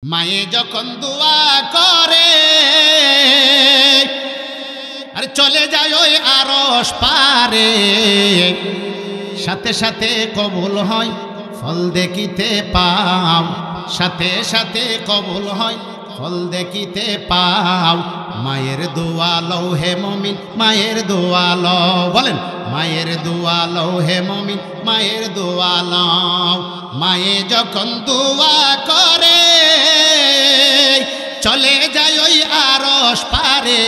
মায়ে যখন দোয়া করে আর চলে যায় ওই আরশ পারে, সাথে সাথে কবুল হয় ফল দেখিতে পাও, সাথে সাথে কবুল হয় ফল দেখিতে পাও। মায়ের দোয়া লও হে মুমিন, মায়ের দোয়া লও, বলেন মায়ের দোয়া লও হে মুমিন, মায়ের দোয়া লও। মায়ে যখন দোয়া করে চলে যায় ওই আরশ পারে,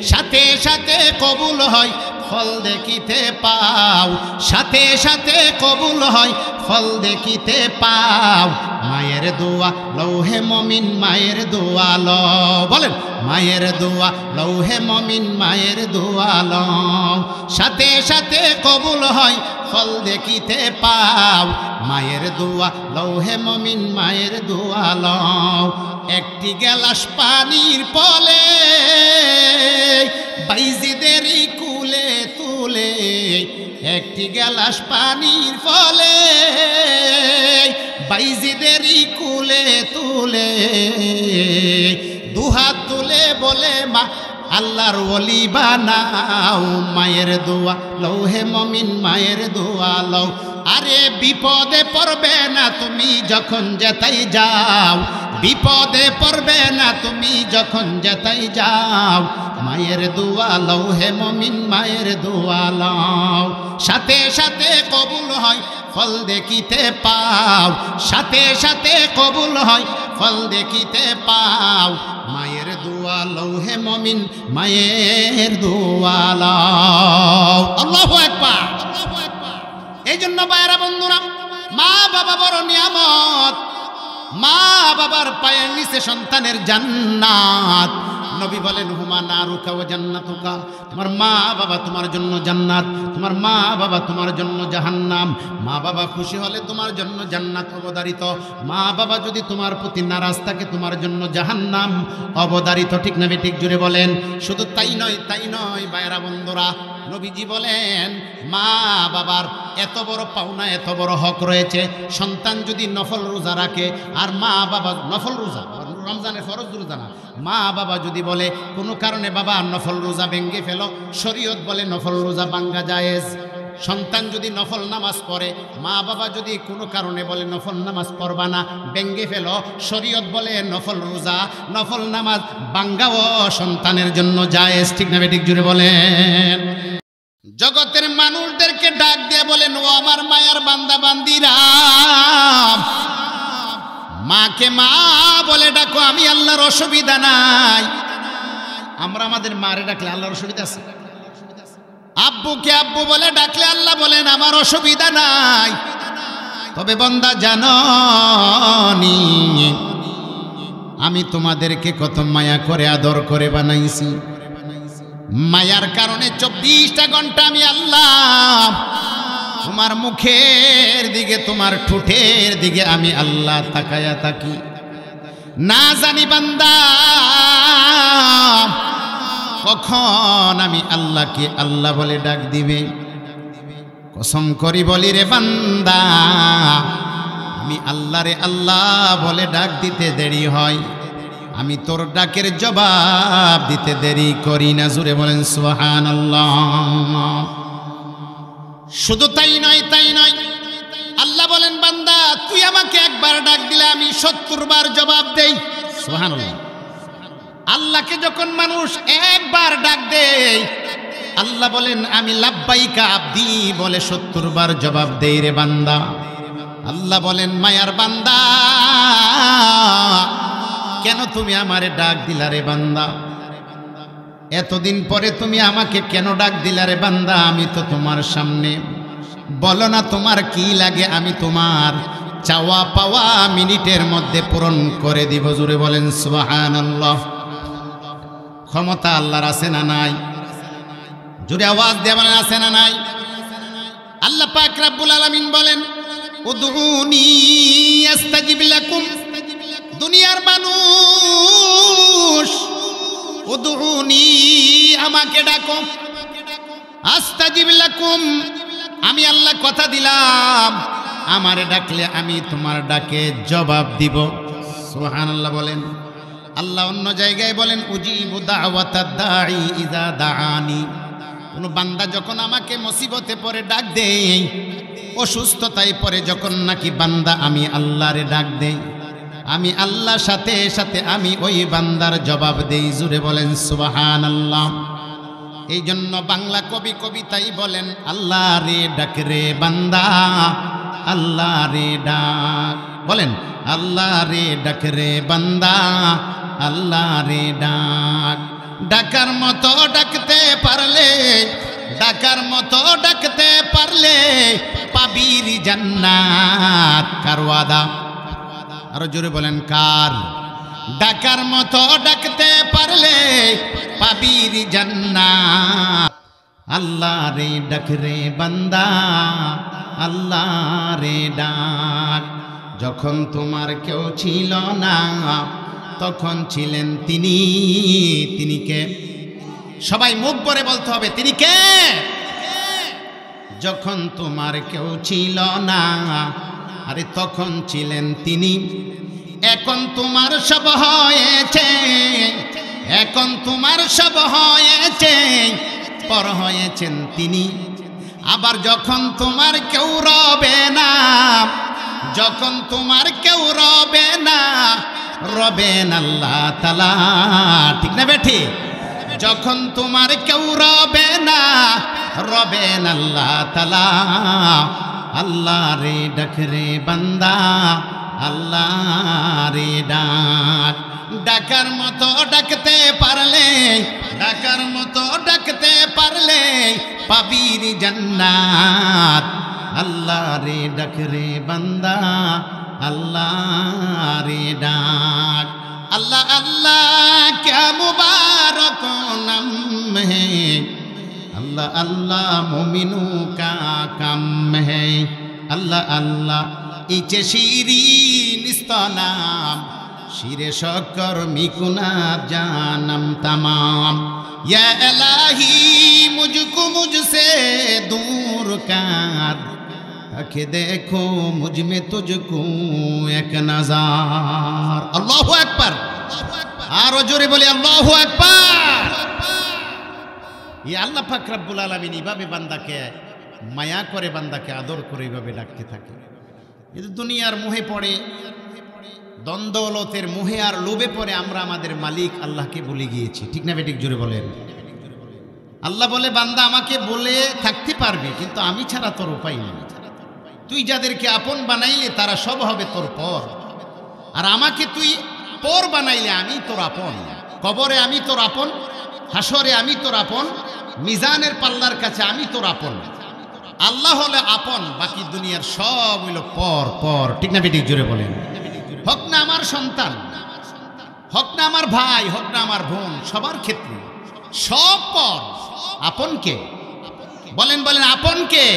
সাথে সাথে কবুল হয় ফল দেখিতে পাও, সাথে সাথে কবুল হয় ফল দেখিতে পাও। মায়ের দোয়া লও হে মুমিন, মায়ের দোয়া লও, বলেন মায়ের দোয়া লও হে মুমিন, মায়ের দোয়া লও, সাথে সাথে কবুল হয় ফল দেখিতে পাও। মায়ের দোয়া লও হে মুমিন, মায়ের দোয়া লও। একটি গেলাস পানির পলে বাইজিদেরই কুলে তুলে, একটি গেলাস পানির ফলে বাইজিদেরই কুলে তুলে, দুহাত তুলে বলে মা আল্লাহর ওলি বানাও। মায়ের দোয়া লও হে মুমিন, মায়ের দোয়া লও। আরে বিপদে পড়বে না তুমি যখন যেতাই যাও, বিপদে পড়বে না তুমি যখন যেতাই যাও। মায়ের দোয়া লও হে মুমিন, মায়ের দোয়া লও, সাথে সাথে কবুল হয় ফল দেখিতে পাও, সাথে সাথে কবুল হয় ফল দেখিতে পাও। মায়ের দোয়া লও হে মুমিন, মায়ের দোয়া লও। আল্লাহু আকবার। এই জন্য ভাইরা বন্ধুরা, মা বাবা বড় নিয়ামত, মা বাবার পায়ের নিচে সন্তানের জান্নাত। নবী বলেন হুমা নারুকা ওয়া জান্নাতুকা, তোমার মা বাবা তোমার জন্য জান্নাত, তোমার মা বাবা তোমার জন্য জাহান্নাম। মা বাবা খুশি হলে তোমার জন্য জান্নাত অবধারিত, মা বাবা যদি তোমার প্রতি নারাজ থাকে তোমার জন্য জাহান্নাম অবধারিত। ঠিক না ঠিক জুড়ে বলেন। শুধু তাই নয়, তাই নয় ভাইরা বন্ধুরা, নবীজি বলেন মা বাবার এত বড় পাওনা, এত বড় হক রয়েছে। সন্তান যদি নফল রোজা রাখে, আর মা বাবা নফল রোজা, রমজানের ফরজ রোজা না, মা বাবা যদি বলে কোনো কারণে বাবা নফল রোজা ভেঙ্গে ফেলো, শরীয়ত বলে নফল রোজা ভাঙ্গা জায়েজ। সন্তান যদি নফল নামাজ পড়ে, মা বাবা যদি কোনো কারণে বলে নফল নামাজ পড়বা না, ভেঙ্গে ফেলো, শরীয়ত বলে নফল রোজা, নফল নামাজ ভাঙ্গাও সন্তানের জন্য জায়েজ। ঠিক না ঠিক জুড়ে বলেন। জগতের মানুষদেরকে ডাক দিয়ে বলেন ও আমার মায়ার বান্দা বান্দিরা, মাকে মা বলে ডাকো, আমি আল্লাহর অসুবিধা নাই। আমরা আমাদের মারে ডাকলে আল্লাহর অসুবিধা আছে? আব্বুকে আব্বু বলে ডাকলে আল্লাহ বলেন আমার অসুবিধা নাই। তবে বান্দা জানি আমি তোমাদেরকে কত মায়া করে আদর করে বানাইছি। মায়ার কারণে 24টা ঘন্টা আমি আল্লাহ তোমার মুখের দিকে, তোমার ঠোঁটের দিকে আমি আল্লাহ তাকায়া থাকি। না জানি বান্দা কখন আমি আল্লাহকে আল্লাহ বলে ডাক দিবে। কসম করি বলি রে বান্দা, আমি আল্লাহরে আল্লাহ বলে ডাক দিতে দেরি হয়, আমি তোর ডাকের জবাব দিতে দেরি করি না। জুড়ে বলেন সুবহানাল্লাহ। শুধু তাই নয়, তাই নয়, আল্লাহ বলেন বান্দা তুই আমাকে একবার ডাক দিলে আমি 70 বার জবাব দেই। সুবহানাল্লাহ। আল্লাহকে যখন মানুষ একবার ডাক দেয়, আল্লাহ বলেন আমি লাব্বাইকা আব্দি বলে 70 বার জবাব দেই রে বান্দা। আল্লাহ বলেন মায়ার বান্দা, কেন তুমি আমারে ডাক দিলা রে বান্দা? এতদিন পরে তুমি আমাকে কেন ডাক দিলা রে বান্দা? আমি তো তোমার সামনে, বলো না তোমার কি লাগে, আমি তোমার চাওয়া পাওয়া মিনিটের মধ্যে পূরণ করে দিব। জোরে বলেন সুবহানাল্লাহ। ক্ষমতা আল্লাহর আছে না নাই? জোরে আওয়াজ দিয়ে বলেন আছে না নাই? আল্লাহ পাক রব্বুল আলামিন বলেন উদউনি আস্তাজিব লাকুম। দুনিয়ার মানুষ উদউনি আমাকে ডাকো, আস্তাজিব লাকুম আমি আল্লাহ কথা দিলাম আমারে ডাকলে আমি তোমার ডাকে জবাব দিব। সুবহানাল্লাহ বলেন। আল্লাহ অন্য জায়গায় বলেন উজিবু দাওয়াতাদ দাঈ ইযা দাআনি। কোন বান্দা যখন আমাকে মুসিবতে পড়ে ডাক দেয়, অসুস্থতায় পড়ে যখন নাকি বান্দা আমি আল্লাহরে ডাক দেই, আমি আল্লাহর সাথে সাথে আমি ওই বান্দার জবাব দেই। জুড়ে বলেন সুবহানাল্লাহ। এই জন্য বাংলা কবি কবিতাই বলেন আল্লাহ রে ডাক রে বান্দা, আল্লাহ রে ডাক। বলেন আল্লাহ রে ডাক রে বান্দা, আল্লাহ রে ডাক। ডাকার মতো ডাকতে পারলে, ডাকার মতো ডাকতে পারলে পাবির জান্নাত। কার ওয়াদা? আরো জোরে বলেন কার? ডাকার মতো ডাকতে পারলে পাবির জান্নাত। আল্লাহ রে ডাক রে বান্দা, আল্লাহ রে ডাক। যখন তোমার কেউ ছিল না তখন ছিলেন তিনি। তিনি কে? সবাই মুখ ভরে বলতে হবে তিনি কে? যখন তোমার কেউ ছিল না, আরে তখন ছিলেন তিনি। এখন তোমার সব হয়েছে, এখন তোমার সব হয়েছে, পর হয়েছেন তিনি। আবার যখন তোমার কেউ রবে না, যখন তোমার কেউ রবে না, রবেন আল্লাহ তাআলা। ঠিক না বেঠি? যখন তোমার কেউ রবে না, রবেন আল্লাহ তাআলা। আল্লাহ রে ডাক রে বান্দা, আল্লাহ রে ডাক। ডাকার মতো ডাকতে পারলে, ডাকার মতো ডাকতে পারলে পাবির জান্নাত। আল্লাহ রে ডাক রে বান্দা, আল্লাহ রে ডাক। अल्लाह अल्लाह क्या मुबारक नाम है, अल्लाह अल्लाह मोमिनों का काम है। अल्लाह अल्लाह इचे शिरीन इस्तानाम, शिरे शक्कर मिकुना जानम तमाम। या इलाही मुझको मुझसे दूर कर, ताकि देखो मुझ में तुझको एक नज़र। अल्लाहु अकबर। आरो जोरे बोले अल्लाहु अकबर। ये अल्लाह पाक रब्बुल आलामीन এইভাবে বান্দাকে মায়া করে, বান্দাকে আদর করে এইভাবে ডাকতে থাকে। কিন্তু দুনিয়ার মোহে পড়ে, দ্বন্দ্বলতের মোহে আর লোভে পড়ে আমরা আমাদের মালিক আল্লাহকে ভুলে গিয়েছি। ঠিক না বেঠিক? জোরে বলেন। আল্লাহ বলে বান্দা আমাকে বলে থাকতে পারবে, কিন্তু আমি ছাড়া তোর উপায় নেই। তুই যাদেরকে আপন বানাইলে তারা সব হবে তোর পর, আর আমাকে তুই পর বানাইলে আমি তোর আপন। কবরে আমি তোর আপন, হাসরে আমি তোর আপন, মিজানের পাল্লার কাছে আমি তোর আপন। আল্লাহ হলে আপন, বাকি দুনিয়ার সব হইল পর পর। ঠিক না বেটি? জোরে বলেন। হোক না আমার সন্তান, হোক না আমার ভাই, হোক না আমার বোন, সবার ক্ষেত্রে সব পর। আপন কে? বলেন বলেন আপন কে?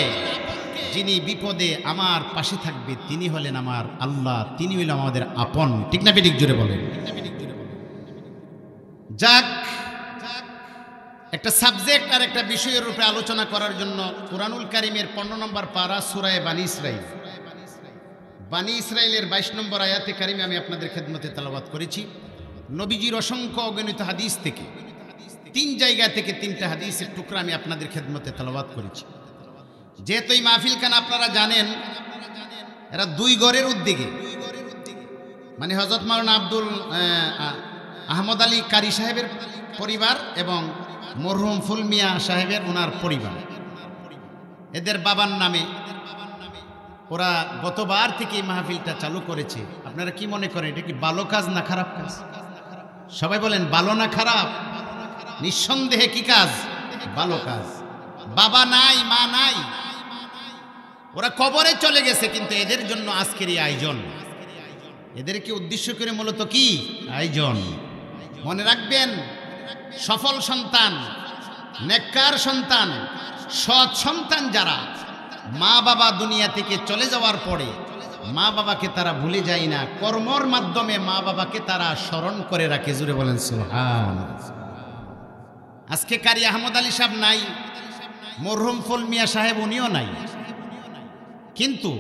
যিনি বিপদে আমার পাশে থাকবে তিনি হলেন আমার আল্লাহ, তিনি হইল আমাদের আপন। ঠিক না বেঠিক? জোরে বলেন। যাক, একটা সাবজেক্ট আর একটা বিষয়ের উপরে আলোচনা করার জন্য কুরআনুল কারীমের 15 নম্বর পারা সূরা বানী ইসরাঈল, বানী ইসরাঈলের 22 নম্বর আয়াতে কারিমে আমি আপনাদের খেদমতে তেলাওয়াত করেছি। নবীজির অসংখ্য অগণিত হাদিস থেকে 3 জায়গা থেকে 3টা হাদিসের টুকরা আমি আপনাদের খেদমতে তেলাওয়াত করেছি। যেহেতু এই মাহফিলখানা আপনারা জানেন এরা 2 ঘরের উদ্যোগে, মানে হযরত মাওলানা আব্দুল আহমদ আলী কারি সাহেবের পরিবার এবং মরহুম ফুল মিয়া সাহেবের ওনার পরিবার, এদের বাবার নামে ওরা গতবার থেকে এই মাহফিলটা চালু করেছে। আপনারা কি মনে করেন এটা কি ভালো কাজ না খারাপ কাজ? সবাই বলেন ভালো না খারাপ? নিঃসন্দেহে কি কাজ? ভালো কাজ। বাবা নাই, মা নাই, ওরা কবরে চলে গেছে, কিন্তু এদের জন্য আজকের এই আয়োজন। এদেরকে উদ্দেশ্য করে মূলত কি আয়োজন? মনে রাখবেন, সফল সন্তান, নেককার সন্তান, সৎ সন্তান যারা, মা বাবা দুনিয়া থেকে চলে যাওয়ার পরে মা বাবাকে তারা ভুলে যায় না, কর্মর মাধ্যমে মা বাবাকে তারা স্মরণ করে রাখে। জুড়ে বলেন সুবহানাল্লাহ। আজকে কারি আহমদ আলী সাহেব নাই, মরহুম ফুল মিয়া সাহেব উনিও নাই, কিন্তু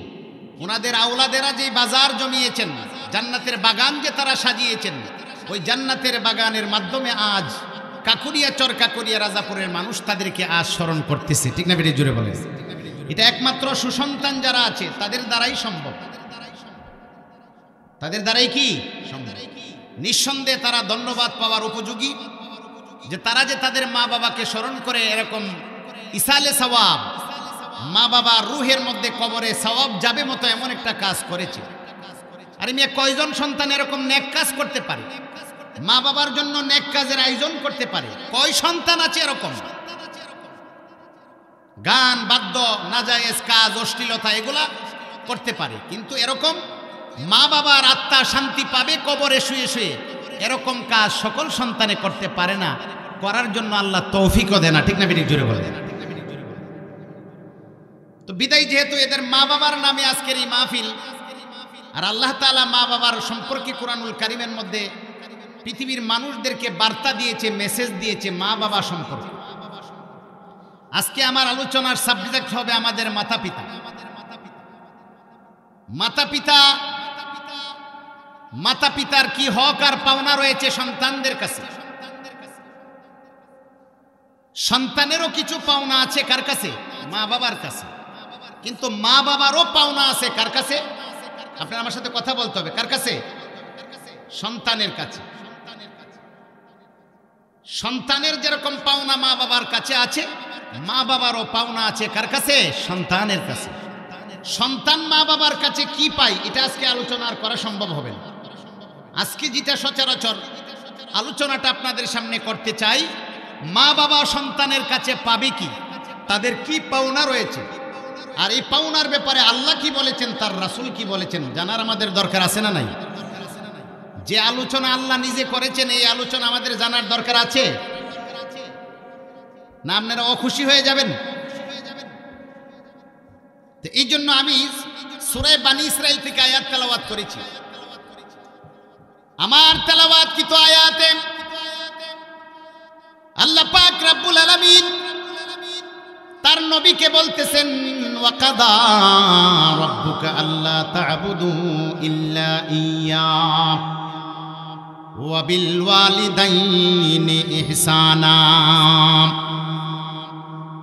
ওনাদের আওলাদেরা যে বাজার জমিয়েছেন, জান্নাতের বাগান যে তারা সাজিয়েছেন, ওই জান্নাতের বাগানের মাধ্যমে আজ কাকুরিয়া, চর কাকুরিয়া, রাজাপুরের মানুষ তাদেরকে আজ স্মরণ করতেছে। ঠিক না বেটি? জুড়ে বলে। এটা একমাত্র সুসন্তান যারা আছে তাদের দ্বারাই সম্ভব। তাদের দ্বারাই কি সম্ভব? নিঃসন্দেহে তারা ধন্যবাদ পাওয়ার উপযোগী যে তারা যে তাদের মা বাবাকে স্মরণ করে এরকম ইসালে সওয়াব, মা বাবা রুহের মধ্যে কবরে সওয়াব যাবে মতো এমন একটা কাজ করেছে। আর মেয়ে কয়জন সন্তান এরকম নেক কাজ করতে পারে, মা বাবার জন্য নেক কাজের আয়োজন করতে পারে? কয় সন্তান আছে এরকম? গান বাদ্য, নাজায়েজ কাজ, অশ্লীলতা এগুলা করতে পারে, কিন্তু এরকম মা বাবার আত্মা শান্তি পাবে কবরে শুয়ে শুয়ে, এরকম কাজ সকল সন্তানে করতে পারে না। করার জন্য আল্লাহ তৌফিকও দেয় না। ঠিক না বেটি? জোরে বলে। তো বিদায়, যেহেতু এদের মা বাবার নামে আজকের এই মাহফিল, আর আল্লাহ তাআলা মা বাবার সম্পর্কে কুরআনুল কারীমের মধ্যে পৃথিবীর মানুষদেরকে বার্তা দিয়েছে, মেসেজ দিয়েছে মা বাবা সম্পর্কে। আজকে আমার আলোচনার সাবজেক্ট হবে আমাদের মাতা পিতা। মাতা পিতা, মাতা পিতার কি হক আর পাওনা রয়েছে সন্তানদের কাছে। সন্তানেরও কিছু পাওনা আছে কার কাছে? মা বাবার কাছে। কিন্তু মা বাবারও পাওনা আছে কার কাছে? আপনার আমার সাথে কথা বলতে হবে। কার কাছে? সন্তানের কাছে। সন্তানের যেরকম পাওনা মা বাবার কাছে আছে, মা বাবারও পাওনা আছে কার কাছে? সন্তানের কাছে। সন্তান মা বাবার কাছে কি পায় এটা আজকে আলোচনা করা সম্ভব হবে না। আজকে যেটা সচরাচর আলোচনাটা আপনাদের সামনে করতে চাই, মা বাবা সন্তানের কাছে পাবে কি, তাদের কি পাওনা রয়েছে, আর এই পাওনার ব্যাপারে আল্লাহ কি বলেছেন, তার রাসূল কি বলেছেন, জানার আমাদের দরকার আছে না নাই? যে আলোচনা আল্লাহ নিজে করেছেন, এই আলোচনা আমাদের জানার দরকার আছে না? আপনারা অখুশি হয়ে যাবেন। তো এই জন্য আমি সূরা বানী ইসরাঈল থেকে আয়াত তেলাওয়াত করেছি। আমার তেলাওয়াতকৃত আয়াতে আল্লাহ পাক রব্বুল আলামিন তার নবীকে বলতেছেন, ওয়া কাদা রাব্বুকা আল্লা তা'বুদু ইল্লা ইয়্যাহ ওয়া বিল ওয়ালিদাইনি ইহসানা।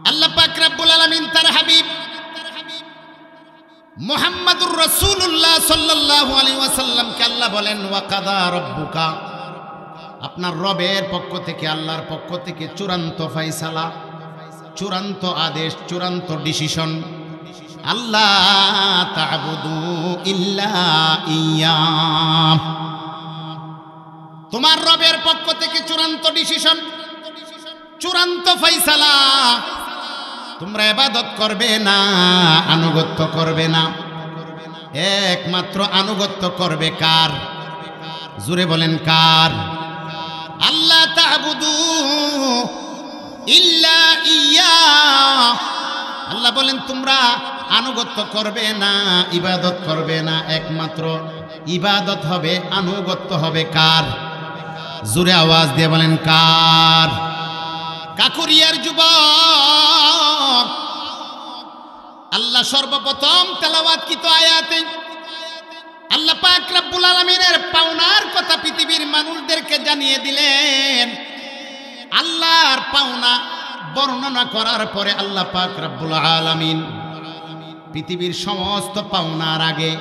আল্লাহ পাক রব্বুল আলামিন তার হাবিব মুহাম্মাদুর রাসূলুল্লাহ সাল্লাল্লাহু আলাইহি ওয়াসাল্লামকে আল্লাহ বলেন, ওয়া কাদা রাব্বুকা, আপনার রবের পক্ষ থেকে, আল্লাহর পক্ষ থেকে চূড়ান্ত ফয়সালা, চূড়ান্ত আদেশ, চূড়ান্ত ডিসিশন, আল্লাহ তা'বুদু ইল্লা ইয়্যাহ। তোমার রবের পক্ষ থেকে চূড়ান্ত ডিসিশন, চূড়ান্ত ফয়সালা, তোমরা ইবাদত করবে না, আনুগত্য করবে না। একমাত্র আনুগত্য করবে কার? জোরে বলেন কার? আল্লাহ তা'বুদু ইল্লা ইয়্যাহ। আল্লাহ বলেন তোমরা আনুগত্য করবে না, ইবাদত করবে না, একমাত্র ইবাদত হবে, আনুগত্য হবে কার? জোরে আওয়াজ দিয়ে বলেন কার? কাকুরিয়ার যুবক, আল্লাহ সর্বপ্রথম তেলাওয়াতকৃত আয়াতে আল্লাহ পাক রব্বুল আলামিনের পাওনার কথা পৃথিবীর মানুষদেরকে জানিয়ে দিলেন। আল্লাহর পাওনা বর্ণনা করার পরে আল্লাহ পাক রব্বুল আলামিন পৃথিবীর সমস্ত পাওনার আগে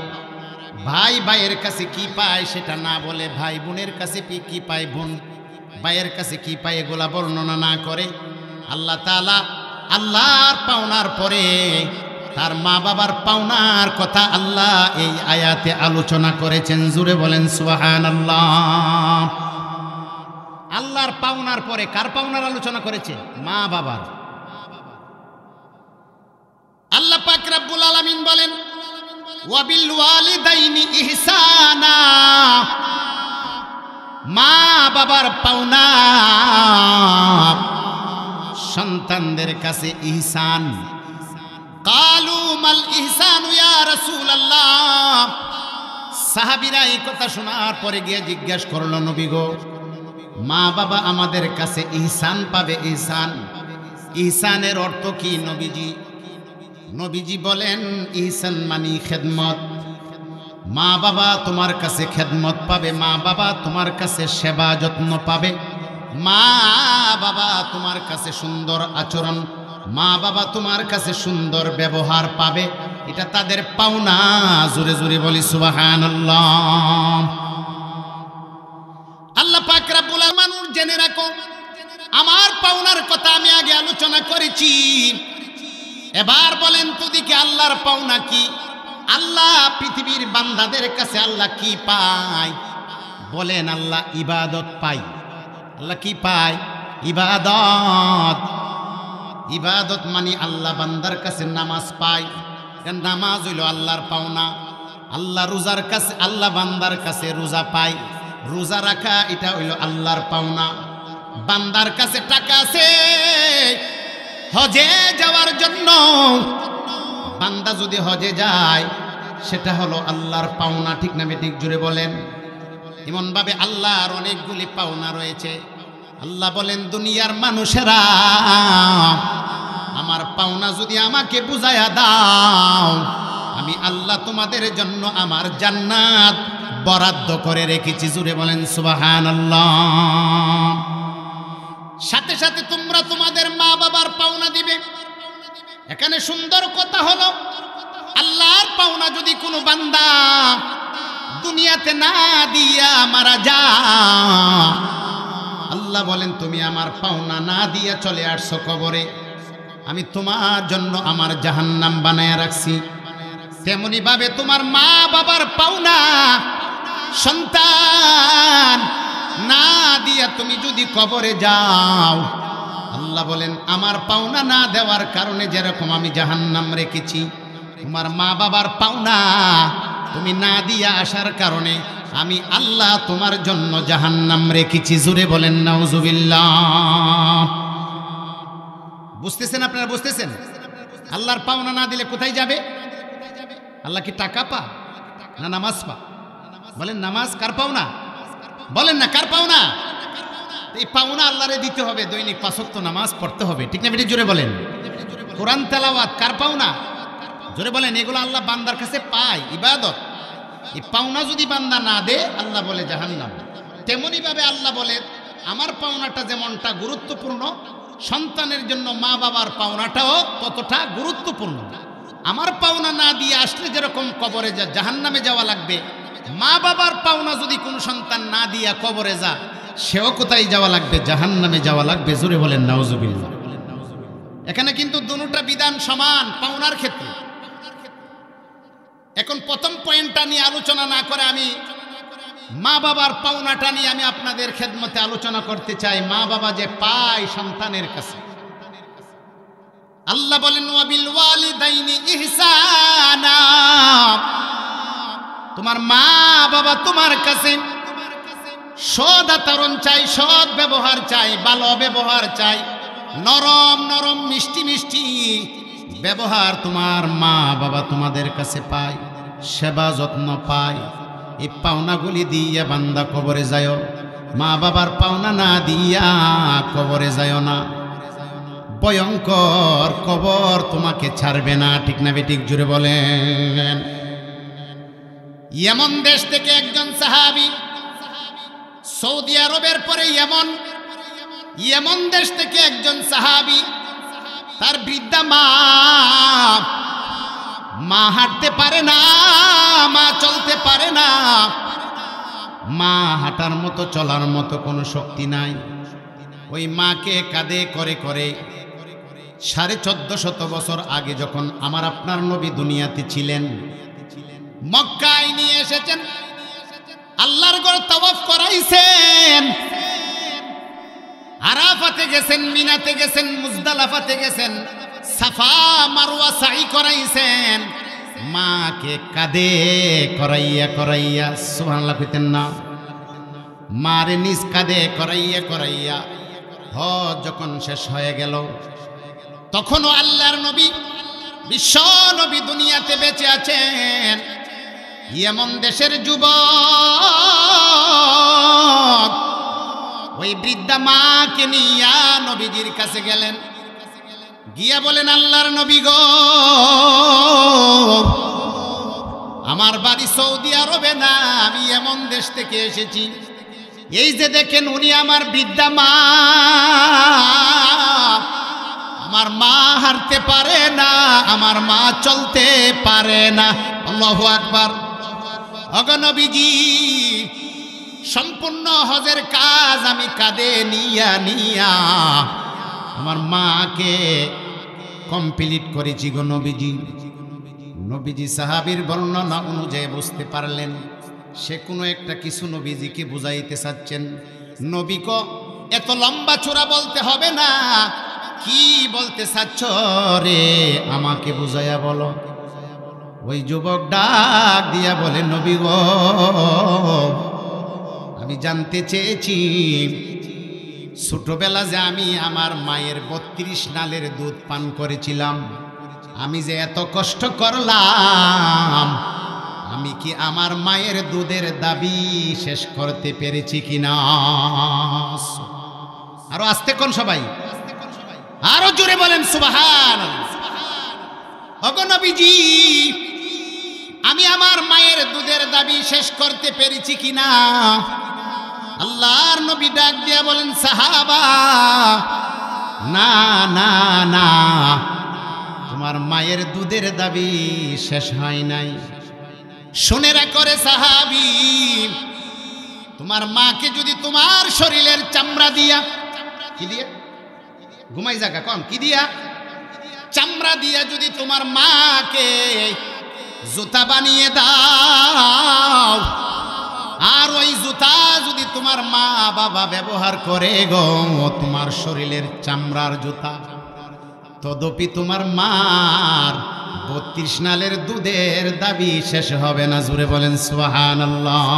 ভাই ভাইয়ের কাছে কি পায় সেটা না বলে, ভাই বোনের কাছে কি পায়, বোন ভাইয়ের কাছে কি পায়, এগুলা বর্ণনা না করে আল্লাহ তাআলা আল্লাহর পাওনার পরে তার মা বাবার পাওনার কথা আল্লাহ এই আয়াতে আলোচনা করেছেন। জোরে বলেন সুবহানাল্লাহ। আল্লাহর পাওনার পরে কার পাওনার আলোচনা করেছে? মা বাবার। আল্লাহ পাক রব্বুল আলামিন বলেন, ওয়া বিল ওয়ালিদাইনি ইহসানা। মা বাবার পাওনা সন্তানদের কাছে ইহসান। কালু মাল ইহসানু ইয়া রাসূলুল্লাহ। সাহাবীরা এই কথা শোনার পরে গিয়ে জিজ্ঞাসা করলো, নবী গো, মা বাবা আমাদের কাছে ইহসান পাবে, ইহসান, ইহসানের অর্থ কি নবীজি? নবীজি বলেন ইহসান মানি খেদমত। মা বাবা তোমার কাছে খেদমত পাবে, মা বাবা তোমার কাছে সেবা যত্ন পাবে, মা বাবা তোমার কাছে সুন্দর আচরণ, মা বাবা তোমার কাছে সুন্দর ব্যবহার পাবে, এটা তাদের পাওনা। জোরে জোরে বলি সুবহানাল্লাহ। আল্লাহ পাক রব্বুল আলামিন, মানুষ জেনে রাখো আমার পাওনার কথা আমি আগে আলোচনা করেছি। এবার বলেন তো দেখি আল্লাহর পাওনা কি? আল্লাহ পৃথিবীর বান্দাদের কাছে আল্লাহ কি পায়? বলেন আল্লাহ ইবাদত পায়। আল্লাহ কি পায়? ইবাদত। ইবাদত মানে আল্লাহ বান্দার কাছে নামাজ পায়। নামাজ হইল আল্লাহর পাওনা। আল্লাহ রোজার কাছে, আল্লাহ বান্দার কাছে রোজা পায়। রোজা রাখা এটা হইল আল্লাহর পাওনা। বান্দার কাছে টাকা আছে হজে যাওয়ার জন্য, বান্দা যদি হজে যায় সেটা হলো আল্লাহর পাওনা। ঠিক না বেঠিক? জুড়ে বলেন। এমন ভাবে আল্লাহর অনেকগুলি পাওনা রয়েছে। আল্লাহ বলেন দুনিয়ার মানুষেরা আমার পাওনা যদি আমাকে বুঝায়া দাও, আমি আল্লাহ তোমাদের জন্য আমার জান্নাত বরাদ্দ করে রেখেছি। জুড়ে বলেন সুবহানাল্লাহ। সাথে সাথে তোমরা তোমাদের মা বাবার পাওনা দিবে। এখানে সুন্দর কথা হলো আল্লাহর পাওনা যদি কোনো বান্দা দুনিয়াতে না দিয়া মারা যায়, আল্লাহ বলেন তুমি আমার পাওনা না দিয়া চলে আসছো কবরে, আমি তোমার জন্য আমার জাহান্নাম বানায়া রাখছি। তেমনি ভাবে তোমার মা বাবার পাওনা সন্তান না দিয়া তুমি যদি কবরে যাও, আল্লাহ বলেন আমার পাওনা না দেওয়ার কারণে যেরকম আমি জাহান্নাম রেখেছি, তোমার মা বাবার পাওনা তুমি না দিয়া আসার কারণে আমি আল্লাহ তোমার জন্য জাহান্নাম রেখেছি। জোরে বলেন নাউজুবিল্লাহ। বুঝতেছেন আপনারা? বুঝতেছেন? আল্লাহর পাওনা না দিলে কোথায় যাবে? আল্লাহ কি টাকা পা না নামাজ পা? বলেন নামাজ কার পাওনা? বলেন না কার পাওনা? এই পাওনা আল্লাহরে দিতে হবে। দৈনিক 5 ওয়াক্ত নামাজ পড়তে হবে। ঠিক না বেটি? জোরে বলেন। কোরআন তেলাওয়াত কার পাওনা? জোরে বলেন। এগুলো আল্লাহ বান্দার কাছে পায়, ইবাদত। এই পাওনা যদি বান্দা না দে আল্লাহ বলে জাহান্নাম। তেমনি ভাবে আল্লাহ বলে আমার পাওনাটা যেমনটা গুরুত্বপূর্ণ, সন্তানের জন্য মা বাবার পাওনাটাও ততটা গুরুত্বপূর্ণ। আমার পাওনা না দিয়ে আসলে যেরকম কবরে জাহান্নামে যাওয়া লাগবে, মা বাবার পাওনা যদি কোনো সন্তান না দিয়া কবরে যা, সেও কোথায় যাওয়া লাগবে? জাহান্নামে যাওয়া লাগবে। জোরে বলেন নাউজুবিল্লাহ। এখানে কিন্তু দুটোটা বিধান সমান পাওনার ক্ষেত্রে। এখন প্রথম পয়েন্টটা নিয়ে আলোচনা না করে আমি মা বাবার পাওনাটা নিয়ে আমি আপনাদের খেদমতে আলোচনা করতে চাই। মা বাবা যে পায় সন্তানের কাছে, আল্লাহ বলেন ওয়াবিল ওয়ালিদাইনি ইহসানা। তোমার মা বাবা তোমার কাছে সৎ আচরণ চাই, সৎ ব্যবহার চাই, ভালো ব্যবহার চাই, নরম নরম মিষ্টি মিষ্টি ব্যবহার তোমার মা বাবা তোমাদের কাছে পায়, সেবা যত্ন পায়। এই পাওনাগুলি দিয়া বান্দা কবরে যায়। মা বাবার পাওনা না দিয়া কবরে যায় না। ভয়ঙ্কর কবর তোমাকে ছাড়বে না। ঠিক না বেঠিক? জুড়ে বলেন। ইয়েমন দেশ থেকে একজন সাহাবী, সৌদি আরবের পরে ইয়েমন দেশ থেকে একজন সাহাবী, তার বৃদ্ধা মা হাঁটতে পারে না, মা চলতে পারে না, মা হাঁটার মতো চলার মতো কোনো শক্তি নাই। ওই মাকে কাঁধে করে করে 1450 বছর আগে যখন আমার আপনার নবী দুনিয়াতে ছিলেন, মক্কায় নিয়ে এসেছেন, আল্লাহর ঘর তাওয়াফ করাইছেন, আরাফাতে গেছেন, মিনাতে গেছেন, মুজদালাফাতে গেছেন, সাফা মারওয়া সাই করাইছেন। মাকে কাঁধে করাইয়া করাইয়া, সুবহানাল্লাহ কইতেন না, মারে নিজ কাঁধে করাইয়া করাইয়া হজ যখন শেষ হয়ে গেল, তখনও আল্লাহর নবী, বিশ্ব নবী দুনিয়াতে বেঁচে আছেন। ইয়েমন দেশের যুবক ওই বৃদ্ধা মাকে নিয়ে নবীজির কাছে গেলেন। গিয়া বলেন আল্লাহর নবী গো, আমার বাড়ি সৌদি আরবে না, আমি এমন দেশ থেকে এসেছি, এই যে দেখেন উনি আমার বৃদ্ধা মা, আমার মা হাঁটতে পারে না, আমার মা চলতে পারে না। আল্লাহু আকবার। ওগো নবীজি, সম্পূর্ণ হজের কাজ আমি কাঁধে নিয়া আমার মাকে কমপ্লিট করেছি গো নবীজি। নবীজি সাহাবীর বর্ণনা অনুযায়ী বুঝতে পারলেন সে কোনো একটা কিছু নবীজিকে বুঝাইতে চাচ্ছেন। নবীকে এত লম্বা চূড়া বলতে হবে না, কি বলতে চাচ্ছ রে আমাকে বুঝাইয়া বলো। ওই যুবক ডাক দিয়া বলে, নবী গো, আমি জানতে চেয়েছি ছোটবেলা যে আমি আমার মায়ের 32 নালের দুধ পান করেছিলাম, আমি যে এত কষ্ট করলাম, আমি কি আমার মায়ের দুধের দাবি শেষ করতে পেরেছি কিনা? আরো আস্তে কোন সবাই, আরো জোরে বলেন সুবহানাল্লাহ। ওগো নবীজি, আমি আমার মায়ের দুধের দাবি শেষ করতে পেরেছি কিনা? আল্লাহর নবী ডাক দিয়া বলেন, সাহাবা, না না না, তোমার মায়ের দুধের দাবি শেষ হয় নাই। শুনে রাখো রে সাহাবী, তোমার মাকে যদি তোমার শরীরের চামড়া দিয়া, কি দিয়া ঘুমাই জায়গা কম, কি দিয়া চামড়া দিয়া যদি তোমার মাকে জুতা বানিয়ে দাও, আর ওই জুতা যদি তোমার মা বাবা ব্যবহার করে গো, তোমার শরীরের চামড়ার জুতা, তদপি তোমার মার 32 নালের দুধের দাবি শেষ হবে না। জোরে বলেন সুবহানাল্লাহ।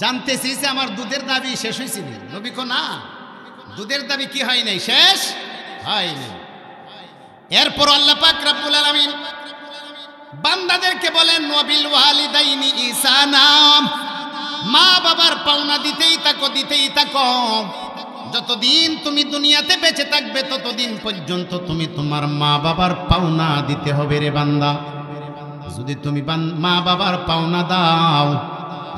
জানতে চেয়েছে আমার দুধের দাবি শেষ হয়েছে? নবী কো না, দুধের দাবি কি হয় নাই, শেষ হয়নি। এরপর আল্লাহ পাক রব্বুল আলামিন বান্দাদেরকে বলেন, ওয়াবিল ওয়ালিদাইনি ইহসানা, মা বাবার পাওনা দিতেই থাকো। যতদিন তুমি দুনিয়াতে বেঁচে থাকবে ততদিন পর্যন্ত তুমি তোমার মা বাবার পাওনা দিতে হবে রে বান্দা। যদি তুমি মা বাবার পাওনা দাও,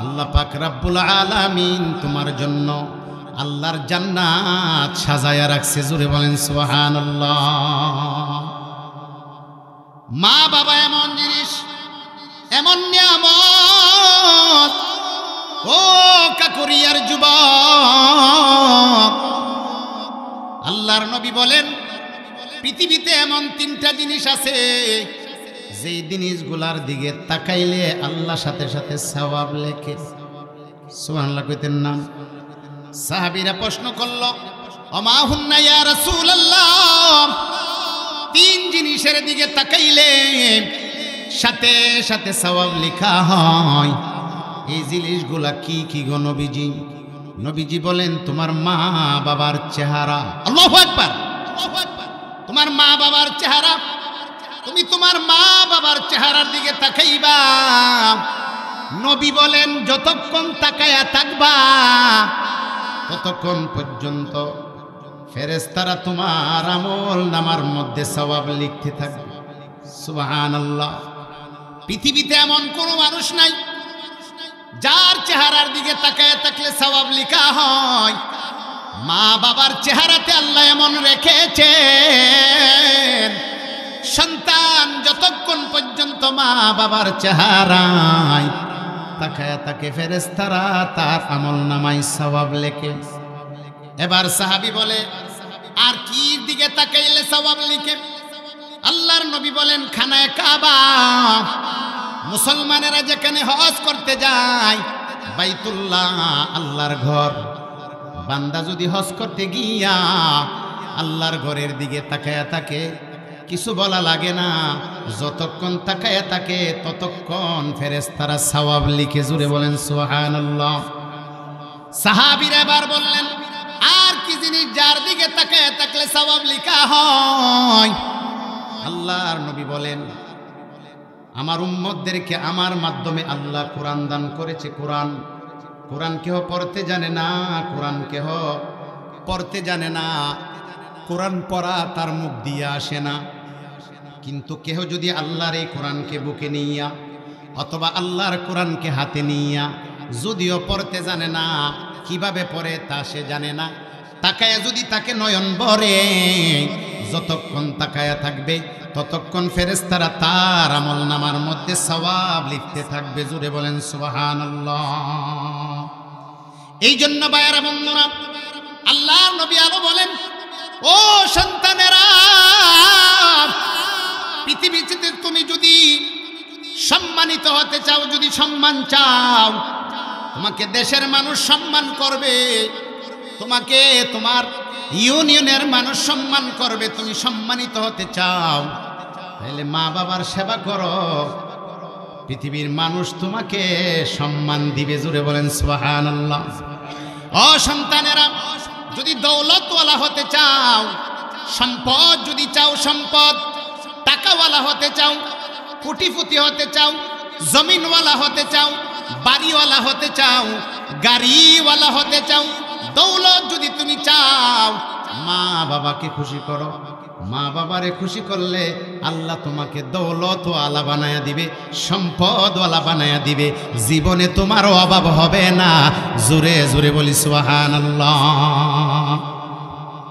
আল্লাহ পাক রব্বুল আলামিন তোমার জন্য আল্লাহর জান্নাত সাজায়া রাখছে। জোরে বলেন সুবহানাল্লাহ। মা বাবা এমন জিনিস, এমন নিয়ামত, ও কাকুরিয়ার যুবক, আল্লাহর নবী বলেন পৃথিবীতে এমন 3টা জিনিস আছে যেই জিনিসগুলার দিকে তাকাইলে আল্লাহ সাথে সাথে সওয়াব লেখে। সুবহানাল্লাহ কইতেন না? সাহাবীরা প্রশ্ন করল, ওমা হুন্না ইয়া রাসূলুল্লাহ, 3 জিনিসের দিকে তাকাইলে সাথে সাথে সওয়াব লেখা হয়, এই জিনিসগুলা কি কি গো নবীজি? নবীজি বলেন, তোমার মা বাবার চেহারা। আল্লাহু আকবার। তোমার মা বাবার চেহারা, তুমি তোমার মা বাবার চেহারার দিকে তাকাইবা। নবী বলেন, যতক্ষণ তাকায়া থাকবা ততক্ষণ পর্যন্ত ফেরেশতারা তোমার আমল নামার মধ্যে সওয়াব লিখতে থাকবে। সুবহানাল্লাহ। পৃথিবীতে এমন কোনো মানুষ নাই যার চেহারার দিকে তাকায়া থাকলে সওয়াব লেখা হয়। মা বাবার চেহারাতে আল্লাহ এমন রেখেছেন, সন্তান যতক্ষণ পর্যন্ত মা বাবার চেহারায় তাকায়া থাকে ফেরেশতারা তার আমল নামায় সওয়াব লেখে। এবার সাহাবী বলে, আর কি দিকে তাকাইলে সওয়াব লিখে? আল্লাহর নবী বলেন, খানায়ে কাবা। মুসলমানেরা যেখানে হজ করতে যায়, বাইতুল্লাহ আল্লাহর ঘর, বান্দা যদি হজ করতে গিয়া আল্লাহর ঘরের দিকে তাকায়া থাকে, কিছু বলা লাগে না, যতক্ষণ তাকায়া থাকে ততক্ষণ ফেরেশতারা সওয়াব লিখে। জুড়ে বলেন সুবহানাল্লাহ। সাহাবীরা এবার বললেন, আর কি জিনিস যার দিকে তাকায়া থাকলে সওয়াব লেখা হয়? আল্লাহর নবী বলেন, আমার উম্মতদেরকে আমার মাধ্যমে আল্লাহ কোরআন দান করেছে। কোরআন কেহ পড়তে জানে না, কোরআন কেহ পড়তে জানে না। কোরআন পড়া তার মুখ দিয়ে আসে না। কিন্তু কেহ যদি আল্লাহর এই কোরআনকে বুকে নিয়া অথবা আল্লাহর কোরআনকে হাতে নিয়া যদিও পড়তে জানে না, কিভাবে পড়ে তা সে জানে না, তাকায়া যদি তাকে নয়ন ভরে, যতক্ষণ তাকায়া থাকবে ততক্ষণ ফেরেশতারা তার আমলনামার মধ্যে সওয়াব লিখতে থাকবে। জোরে বলেন সুবহানাল্লাহ। এই জন্য ভাইয়েরা বন্ধুরা, আল্লাহর নবী আরো বলেন, ও সন্তানেরা, পৃথিবীতে তুমি যদি সম্মানিত হতে চাও, যদি সম্মান চাও, তোমাকে দেশের মানুষ সম্মান করবে, তোমাকে তোমার ইউনিয়নের মানুষ সম্মান করবে। তুমি সম্মানিত হতে চাও তাহলে মা বাবার সেবা করো, পৃথিবীর মানুষ তোমাকে সম্মান দিবে। জোরে বলেন সুবহানাল্লাহ। ও সন্তানেরা, যদি দৌলতওয়ালা হতে চাও, সম্পদ যদি চাও, সম্পদ টাকাওয়ালা হতে চাও, কোটিপতি হতে চাও, জমিনওয়ালা হতে চাও, বাড়িওয়ালা হতে চাও, গাড়িওয়ালা হতে চাও, দৌলত যদি তুমি চাও, মা বাবাকে খুশি করো। মা বাবারে খুশি করলে আল্লাহ তোমাকে দৌলতওয়ালা বানায়া দিবে, সম্পদওয়ালা বানায়া দিবে, জীবনে তোমার অভাব হবে না। জোরে জোরে বলি সুবহানাল্লাহ।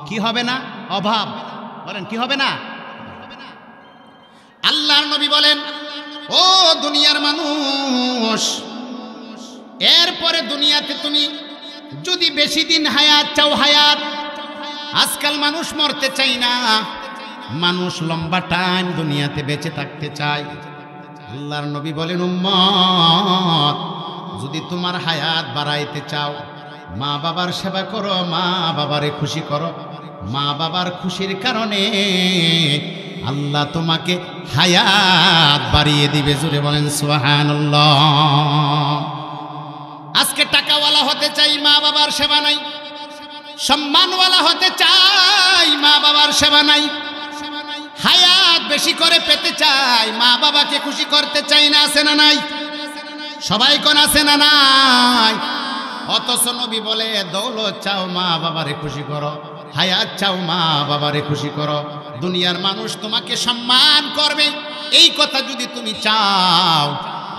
কি হবে না? অভাব। বলেন কি হবে না? আল্লাহর নবী বলেন, ও দুনিয়ার মানুষ, এরপরে দুনিয়াতে তুমি যদি বেশি দিন হায়াত চাও, হায়াত, আজকাল মানুষ মরতে চাই না, মানুষ লম্বা টাইম দুনিয়াতে বেঁচে থাকতে চায়। আল্লাহর নবী বলেন, উম্মত, যদি তোমার হায়াত বাড়াইতে চাও, মা বাবার সেবা করো, মা বাবারে খুশি করো। মা বাবার খুশির কারণে আল্লাহ তোমাকে হায়াত বাড়িয়ে দিবে। জোরে বলেন সুবহানাল্লাহ। আজকে টাকাওয়ালা হতে চাই, মা বাবার সেবা নাই। সম্মানওয়ালা হতে চাই, মা বাবার সেবা নাই। হায়াত বেশি করে পেতে চাই, মা বাবাকে খুশি করতে চাই না। আছে না নাই? সবাই কোন আছে না নাই? অথচ নবী বলে, দৌলত চাও, মা বাবারে খুশি করো, হায়াত চাও, মা বাবারে খুশি করো, দুনিয়ার মানুষ তোমাকে সম্মান করবে। এই কথা যদি তুমি চাও,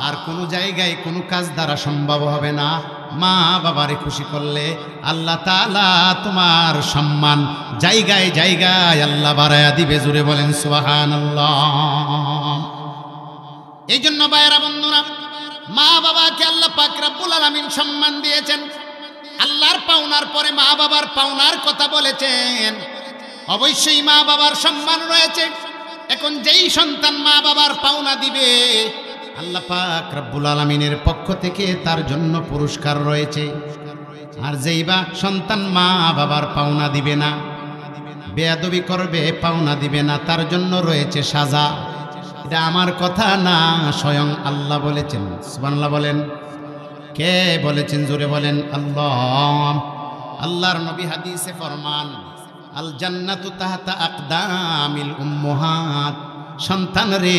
আর কোনো জায়গায় কোনো কাজ দ্বারা সম্ভব হবে না। মা বাবারে খুশি করলে আল্লাহ তাআলা তোমার সম্মান জায়গায় জায়গায় আল্লাহ বাড়ায়া দিবে। জোরে বলেন সুবহানাল্লাহ। এই জন্য ভাইয়েরা বন্ধুরা, মা বাবাকে আল্লাহ পাক রব্বুল আলামিন সম্মান দিয়েছেন। আল্লাহর পাওনার পরে মা বাবার পাওনার কথা বলেছেন। অবশ্যই মা বাবার সম্মান রয়েছে। এখন যেই সন্তান মা বাবার পাওনা দিবে, আল্লাহ পাক রব্বুল আলামিনের পক্ষ থেকে তার জন্য পুরস্কার রয়েছে। আর যেই বা সন্তান মা বাবার পাওনা দিবে না, বেয়াদবি করবে, পাওনা দিবে না, তার জন্য রয়েছে সাজা। এটা আমার কথা না, স্বয়ং আল্লাহ বলেছেন। সুবহানাল্লাহ বলেন। কে বলেছেন? জোরে বলেন আল্লাহ। আল্লাহর নবী হাদিসে ফরমান, আল জান্নাতু তাহতা আকদামিল উম্মাহাত। সন্তান রে,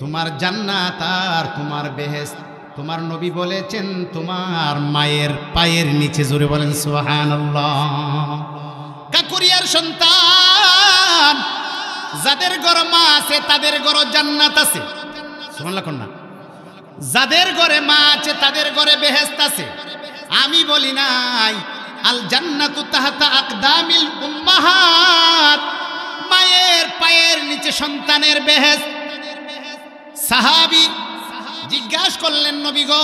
তোমার জান্নাত আর তোমার বেহেশত, তোমার নবী বলেছেন, তোমার মায়ের পায়ের নিচে। জোরে বলেন সুবহানাল্লাহ। কাকুরিয়ার সন্তান, যাদের ঘরে মা আছে তাদের ঘরে জান্নাত আছে। সুবহানাল্লাহ কন্যা। যাদের ঘরে মা আছে তাদের ঘরে বেহেশত আছে। আমি বলি নাই, আল জান্নাতু তাহতা আকদামিল উম্মাহাত, মায়ের পায়ের নিচে সন্তানের বেহেশত। সাহাবী জিজ্ঞাসা করলেন, নবী গো,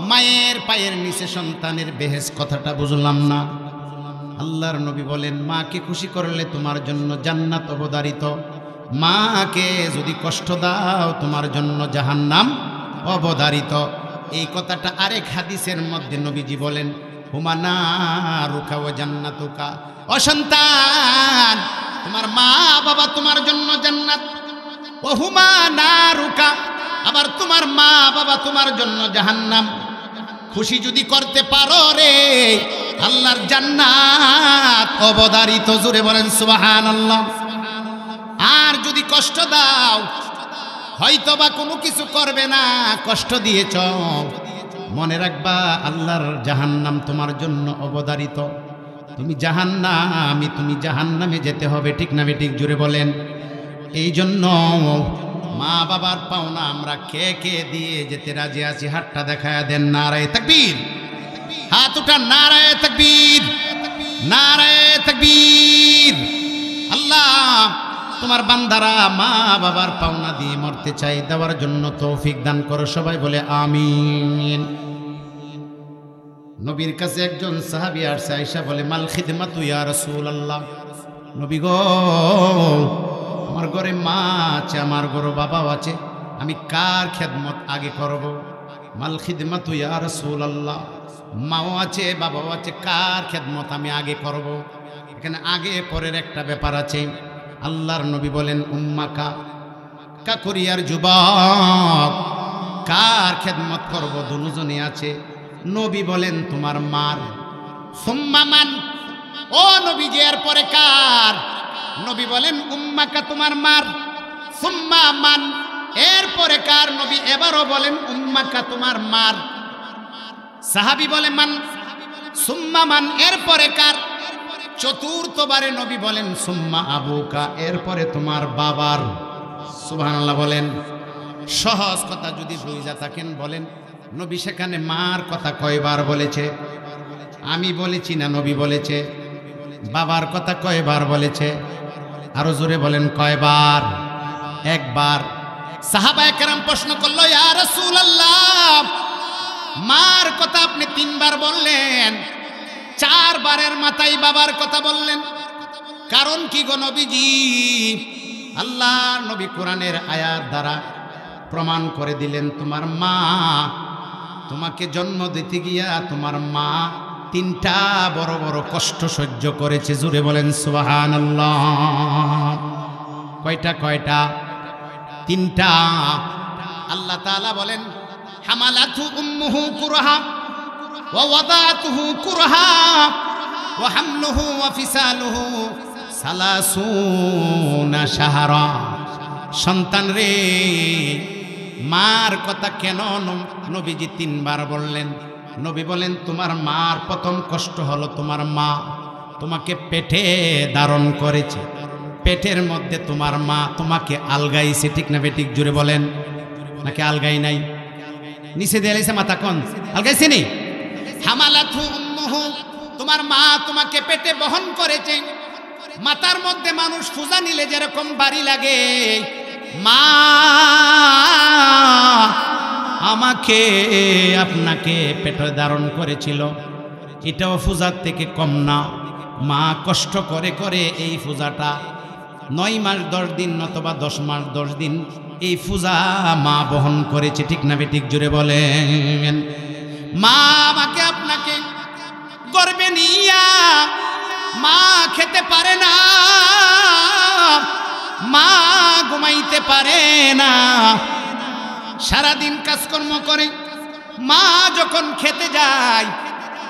মায়ের পায়ের নিচে সন্তানের বেহেশত কথাটা বুঝলাম না। আল্লাহর নবী বলেন, মাকে খুশি করলে তোমার জন্য জান্নাত অবধারিত, মাকে যদি কষ্ট দাও তোমার জন্য জাহান্নাম অবধারিত। এই কথাটা আরেক হাদিসের মধ্যে নবীজি বলেন, হুমা নারুকা ওয়া জান্নাতুকা। ও সন্তান, তোমার মা বাবা তোমার জন্য জান্নাত, ও হুমা নারুকা, আবার তোমার মা বাবা তোমার জন্য জাহান্নাম। খুশি যদি করতে পারো রে, আল্লাহর জান্নাত অবধারিত। জোরে বলেন সুবহানাল্লাহ। আর যদি কষ্ট দাও, হয়তো বা কোনো কিছু করবে না, কষ্ট দিয়েছ, মনে রাখবা আল্লাহর জাহান্নাম তোমার জন্য অবধারিত। তুমি জাহান্নামী, তুমি জাহান্নামে যেতে হবে। ঠিক না বেঠিক? জুড়ে বলেন। এই জন্য মা বাবার পাওনা আমরা কে কে দিয়ে যেতে রাজি আছি? হাতটা দেখায় দেন। নারায়ে তাকবীর, হাত উঠান। নারায়ে তাকবীর, নারায়ে তাকবীর। আল্লাহ, তোমার বান্দারা মা বাবার পাওনা দিয়ে মরতে চাই, দেওয়ার জন্য তৌফিক দান করো। সবাই বলে আমিন। নবীর কাছে একজন সাহাবী আসছে, আয়েশা বলে, মাল খিদমাতু ইয়া রাসূলুল্লাহ। নবী গো, আমার ঘরে মা আছে, আমার ঘরে বাবাও আছে, আমি কার খেদমত আগে করব? মাল খিদমাতু ইয়া রাসূলুল্লাহ, মাও আছে বাবাও আছে, কার খেদমত আমি আগে করব? এখানে আগে পরের একটা ব্যাপার আছে। আল্লাহর নবী বলেন, উম্মাকা, কাকুরিয়ার যুবক, কার খেদমত করব? দুজনই আছে। নবী বলেন, তোমার মার। সুম্মা মান, ও নবীজি এরপরে কার? নবী বলেন, উম্মাকা, তোমার মার। সুম্মা মান, এরপরে কার? নবী এবারও বলেন, উম্মাকা, তোমার মার। সাহাবী বলে, মান? সুম্মা মান, এরপরে কার? চতুর্থবারে নবী বলেন, সুম্মা আবুকা, এরপরে তোমার বাবার। সুবহানাল্লাহ বলেন। সহজ কথা যদি বুঝা থাকেন বলেন, নবী সেখানে মার কথা কয়বার বলেছে? আমি বলেছি না নবী বলেছে? বাবার কথা কয়বার বলেছে? আরো জোরে বলেন, কয়বার? একবার। সাহাবায়ে কেরাম প্রশ্ন করলো, ইয়া রাসূলুল্লাহ, মার কথা আপনি 3 বার বললেন, 4 বারের মাথায় বাবার কথা বললেন, কারণ কি গো নবীজি? আল্লাহর নবী কোরআনের আয়াত দ্বারা প্রমাণ করে দিলেন, তোমার মা, তোমাকে জন্ম দিতে গিয়া তোমার মা 3টা বড় বড় কষ্ট সহ্য করেছে। জুড়ে বলেন সুবহানাল্লাহ। কয়টা? কয়টা? 3টা। আল্লাহ তাআলা বলেন, হামালাতু উম্মুহু কুরহা ওয়া ওয়াদাতুহু কুরহা ওয়া হামলুহু ওয়া ফিসালুহু 30 শাহরা। সন্তান রে, মার কথা কেন নবীজি 3 বার বললেন? নবী বলেন, তোমার মার প্রথম কষ্ট হলো, তোমার মা তোমাকে পেটে ধারণ করেছে, পেটের মধ্যে তোমার মা তোমাকে আলগাইছে। ঠিক না বেঠিক? জুড়ে বলেন। নাকি আলগাই নাই? নিচে দিয়ে এলাইছে মাথা, কোন আলগাইছে নি? হামালাতু উম্মুহু, তোমার মা তোমাকে পেটে বহন করেছে। মাথার মধ্যে মানুষ ফুজা নিলে যেরকম বাড়ি লাগে, মা আমাকে আপনাকে পেটে ধারণ করেছিল, এটাও ফুজার থেকে কম না। মা কষ্ট করে করে এই ফুজাটা 9 মাস 10 দিন অথবা 10 মাস 10 দিন এই ফুজা মা বহন করেছে। ঠিক না বেঠিক? জুড়ে বলেন। মা আমাকে আপনাকে গর্বে নিয়া মা খেতে পারে না, মা ঘুমাইতে পারে না, সারাদিন কাজকর্ম করে। মা যখন খেতে যায়,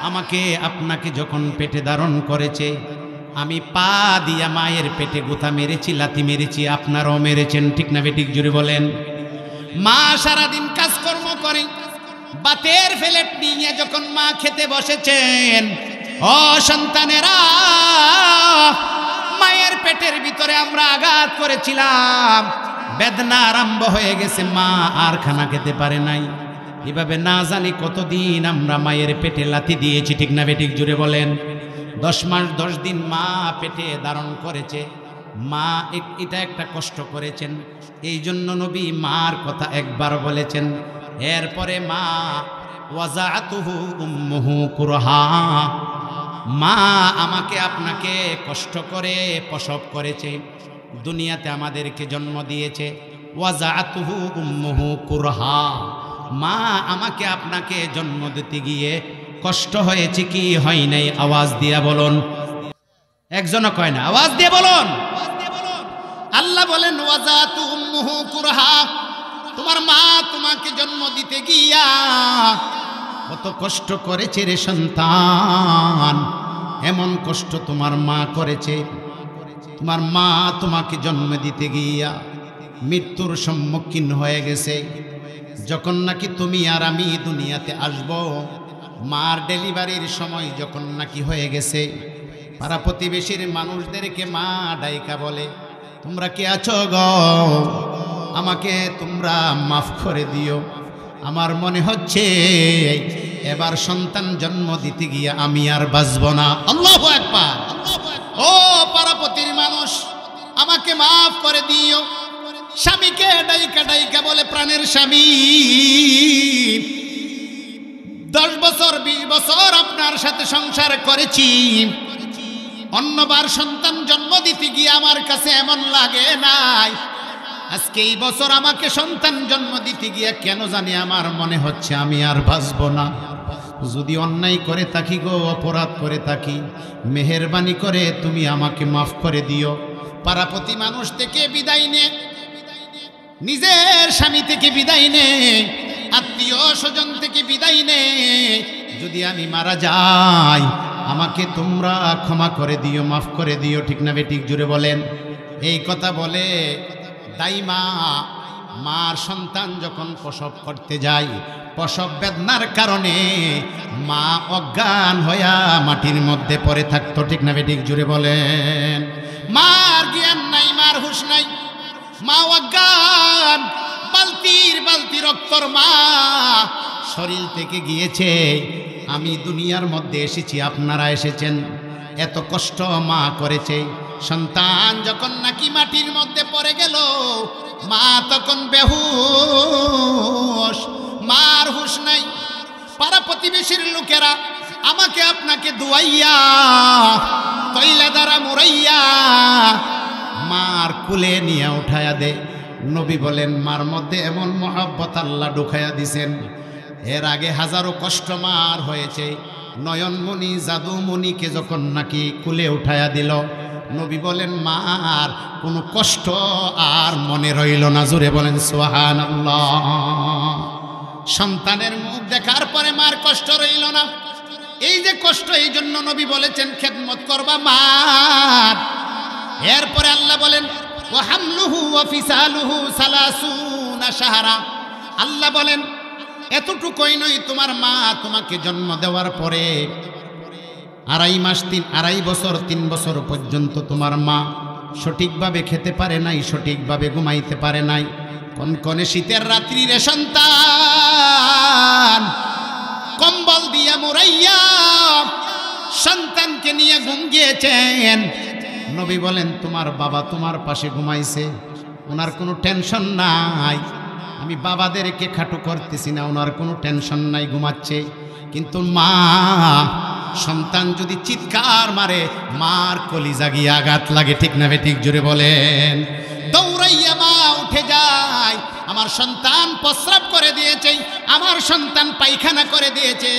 আমাকে আপনাকে যখন পেটে ধারণ করেছে, আমি পা দিয়া মায়ের পেটে গুথা মেরেছি, লাথি মেরেছি, আপনারাও মেরেছেন। ঠিক না বেঠিক? জুড়ে বলেন। মা সারাদিন কাজকর্ম করে, বাতের ফেলেট নিয়ে যখন মা খেতে বসেছেন, ও সন্তানেরা, মায়ের পেটের ভিতরে আমরা আঘাত করেছিলাম, বেদনা আরম্ভ হয়ে গেছে, মা আর খানা খেতে পারে নাই। এভাবে না জানি কতদিন আমরা মায়ের পেটে লাথি দিয়েছি। ঠিক না বেঠিক? জুড়ে বলেন। 10 মাস 10 দিন মা পেটে ধারণ করেছে, মা এটা একটা কষ্ট করেছেন। এই জন্য নবী মার কথা একবার বলেছেন। এরপরে মা ওয়াজাতুহু উম্মুহু কুরহা, মা আমাকে আপনাকে কষ্ট করে প্রসব করেছে, দুনিয়াতে আমাদেরকে জন্ম দিয়েছে। ওয়াজাতুহু উম্মুহু কুরহা, মা আমাকে আপনাকে জন্ম দিতে গিয়ে কষ্ট হয়েছে কি হয় নাই? আওয়াজ দিয়া বলুন। একজনও কয় না, আওয়াজ দিয়ে বলুন। আল্লাহ বলেন, ওয়াজাতু উম্মুহু কুরহা, তোমার মা তোমাকে জন্ম দিতে গিয়া কত কষ্ট করেছে রে সন্তান। এমন কষ্ট তোমার মা করেছে, তোমার মা তোমাকে জন্ম দিতে গিয়া মৃত্যুর সম্মুখীন হয়ে গেছে। যখন নাকি তুমি আর আমি দুনিয়াতে আসব, মার ডেলিভারির সময় যখন নাকি হয়ে গেছে, পাড়া প্রতিবেশীর মানুষদেরকে মা ডাইকা বলে, তোমরা কে আছো গো, আমাকে তোমরা মাফ করে দিও, আমার মনে হচ্ছে এবার সন্তান জন্ম দিতে গিয়ে আমি আর বাঁচব না। আল্লাহু আকবার। ও পাড়াপতির মানুষ, আমাকে মাফ করে দিও। স্বামীকে ডাইকা ডাইকা বলে, প্রাণের স্বামী, 10 বছর 20 বছর আপনার সাথে সংসার করেছি, অন্যবার সন্তান জন্ম দিতে গিয়ে আমার কাছে এমন লাগে নাই, আজকে এই বছর আমাকে সন্তান জন্ম দিতে গিয়ে কেন জানি আমার মনে হচ্ছে আমি আর বাঁচব না। যদি অন্যায় করে থাকি গো, অপরাধ করে থাকি, মেহেরবানি করে তুমি আমাকে মাফ করে দিও। পাড়াপতি মানুষ থেকে বিদায় নে, নিজের স্বামী থেকে বিদায় নে, আত্মীয় স্বজন থেকে বিদায় নে, যদি আমি মারা যাই আমাকে তোমরা ক্ষমা করে দিও, মাফ করে দিও। ঠিক না বেঠিক? জুড়ে বলেন। এই কথা বলে দাইমা মার সন্তান যখন প্রসব করতে যায়, প্রসব বেদনার কারণে মা অজ্ঞান হইয়া মাটির মধ্যে পড়ে থাকতো। ঠিক না বেঠিক? জুড়ে বলেন। মার জ্ঞান নাই, মার হুঁশ নাই, মা অজ্ঞান, বালতির বালতি রক্তর মা শরীর থেকে গিয়েছে। আমি দুনিয়ার মধ্যে এসেছি, আপনারা এসেছেন, এত কষ্ট মা করেছে। সন্তান যখন নাকি মাটির মধ্যে পড়ে গেল, মা তখন বেহুশ, মার হুঁশ নাই। পাড়া প্রতিবেশীর লোকেরা আমাকে আপনাকে দুয়াইয়া তৈলা দ্বারা মুড়াইয়া মার কুলে নিয়ে উঠায়া দে। নবী বলেন, মার মধ্যে এমন মহব্বত আল্লাহ ঢুকাইয়া দিছেন, এর আগে হাজারো কষ্ট মার হয়েছে। নয়নমণি জাদুমণিকে যখন নাকি কুলে উঠায়া দিল, নবী বলেন মার কোনো কষ্ট আর মনে রইল না। জোরে বলেন সুবহানাল্লাহ। সন্তানের মুখ দেখার পরে মার কষ্ট রইল না। এই যে কষ্ট, এই জন্য নবী বলেছেন খেদমত করবা মার। এরপরে আল্লাহ বলেন ওয়া হামলুহু ওয়া ফিসালুহু 30 শাহরা। আল্লাহ বলেন এতটুকুই নয়, তোমার মা তোমাকে জন্ম দেওয়ার পরে 2.5 মাস 2.5 বছর 3 বছর পর্যন্ত তোমার মা সঠিকভাবে খেতে পারে নাই, সঠিকভাবে ঘুমাইতে পারে নাই। কনকনে শীতের রাত্রি রে সন্তান কম্বল দিয়া মুড়াইয়া সন্তানকে নিয়ে ঘুম গিয়েছেন। নবী বলেন তোমার বাবা তোমার পাশে ঘুমাইছে, ওনার কোনো টেনশন নাই। আমি বাবাদেরকে খাটো করতেছি না, ওনার কোনো টেনশন নাই, ঘুমাচ্ছে। কিন্তু মা, সন্তান যদি চিৎকার মারে মার কলিজা গিয়ে আঘাত লাগে। ঠিক না বেঠিক? জোরে বলেন। দৌড়াইয়া মা উঠে যায়, আমার সন্তান প্রস্রাব করে দিয়েছে, আমার সন্তান পায়খানা করে দিয়েছে।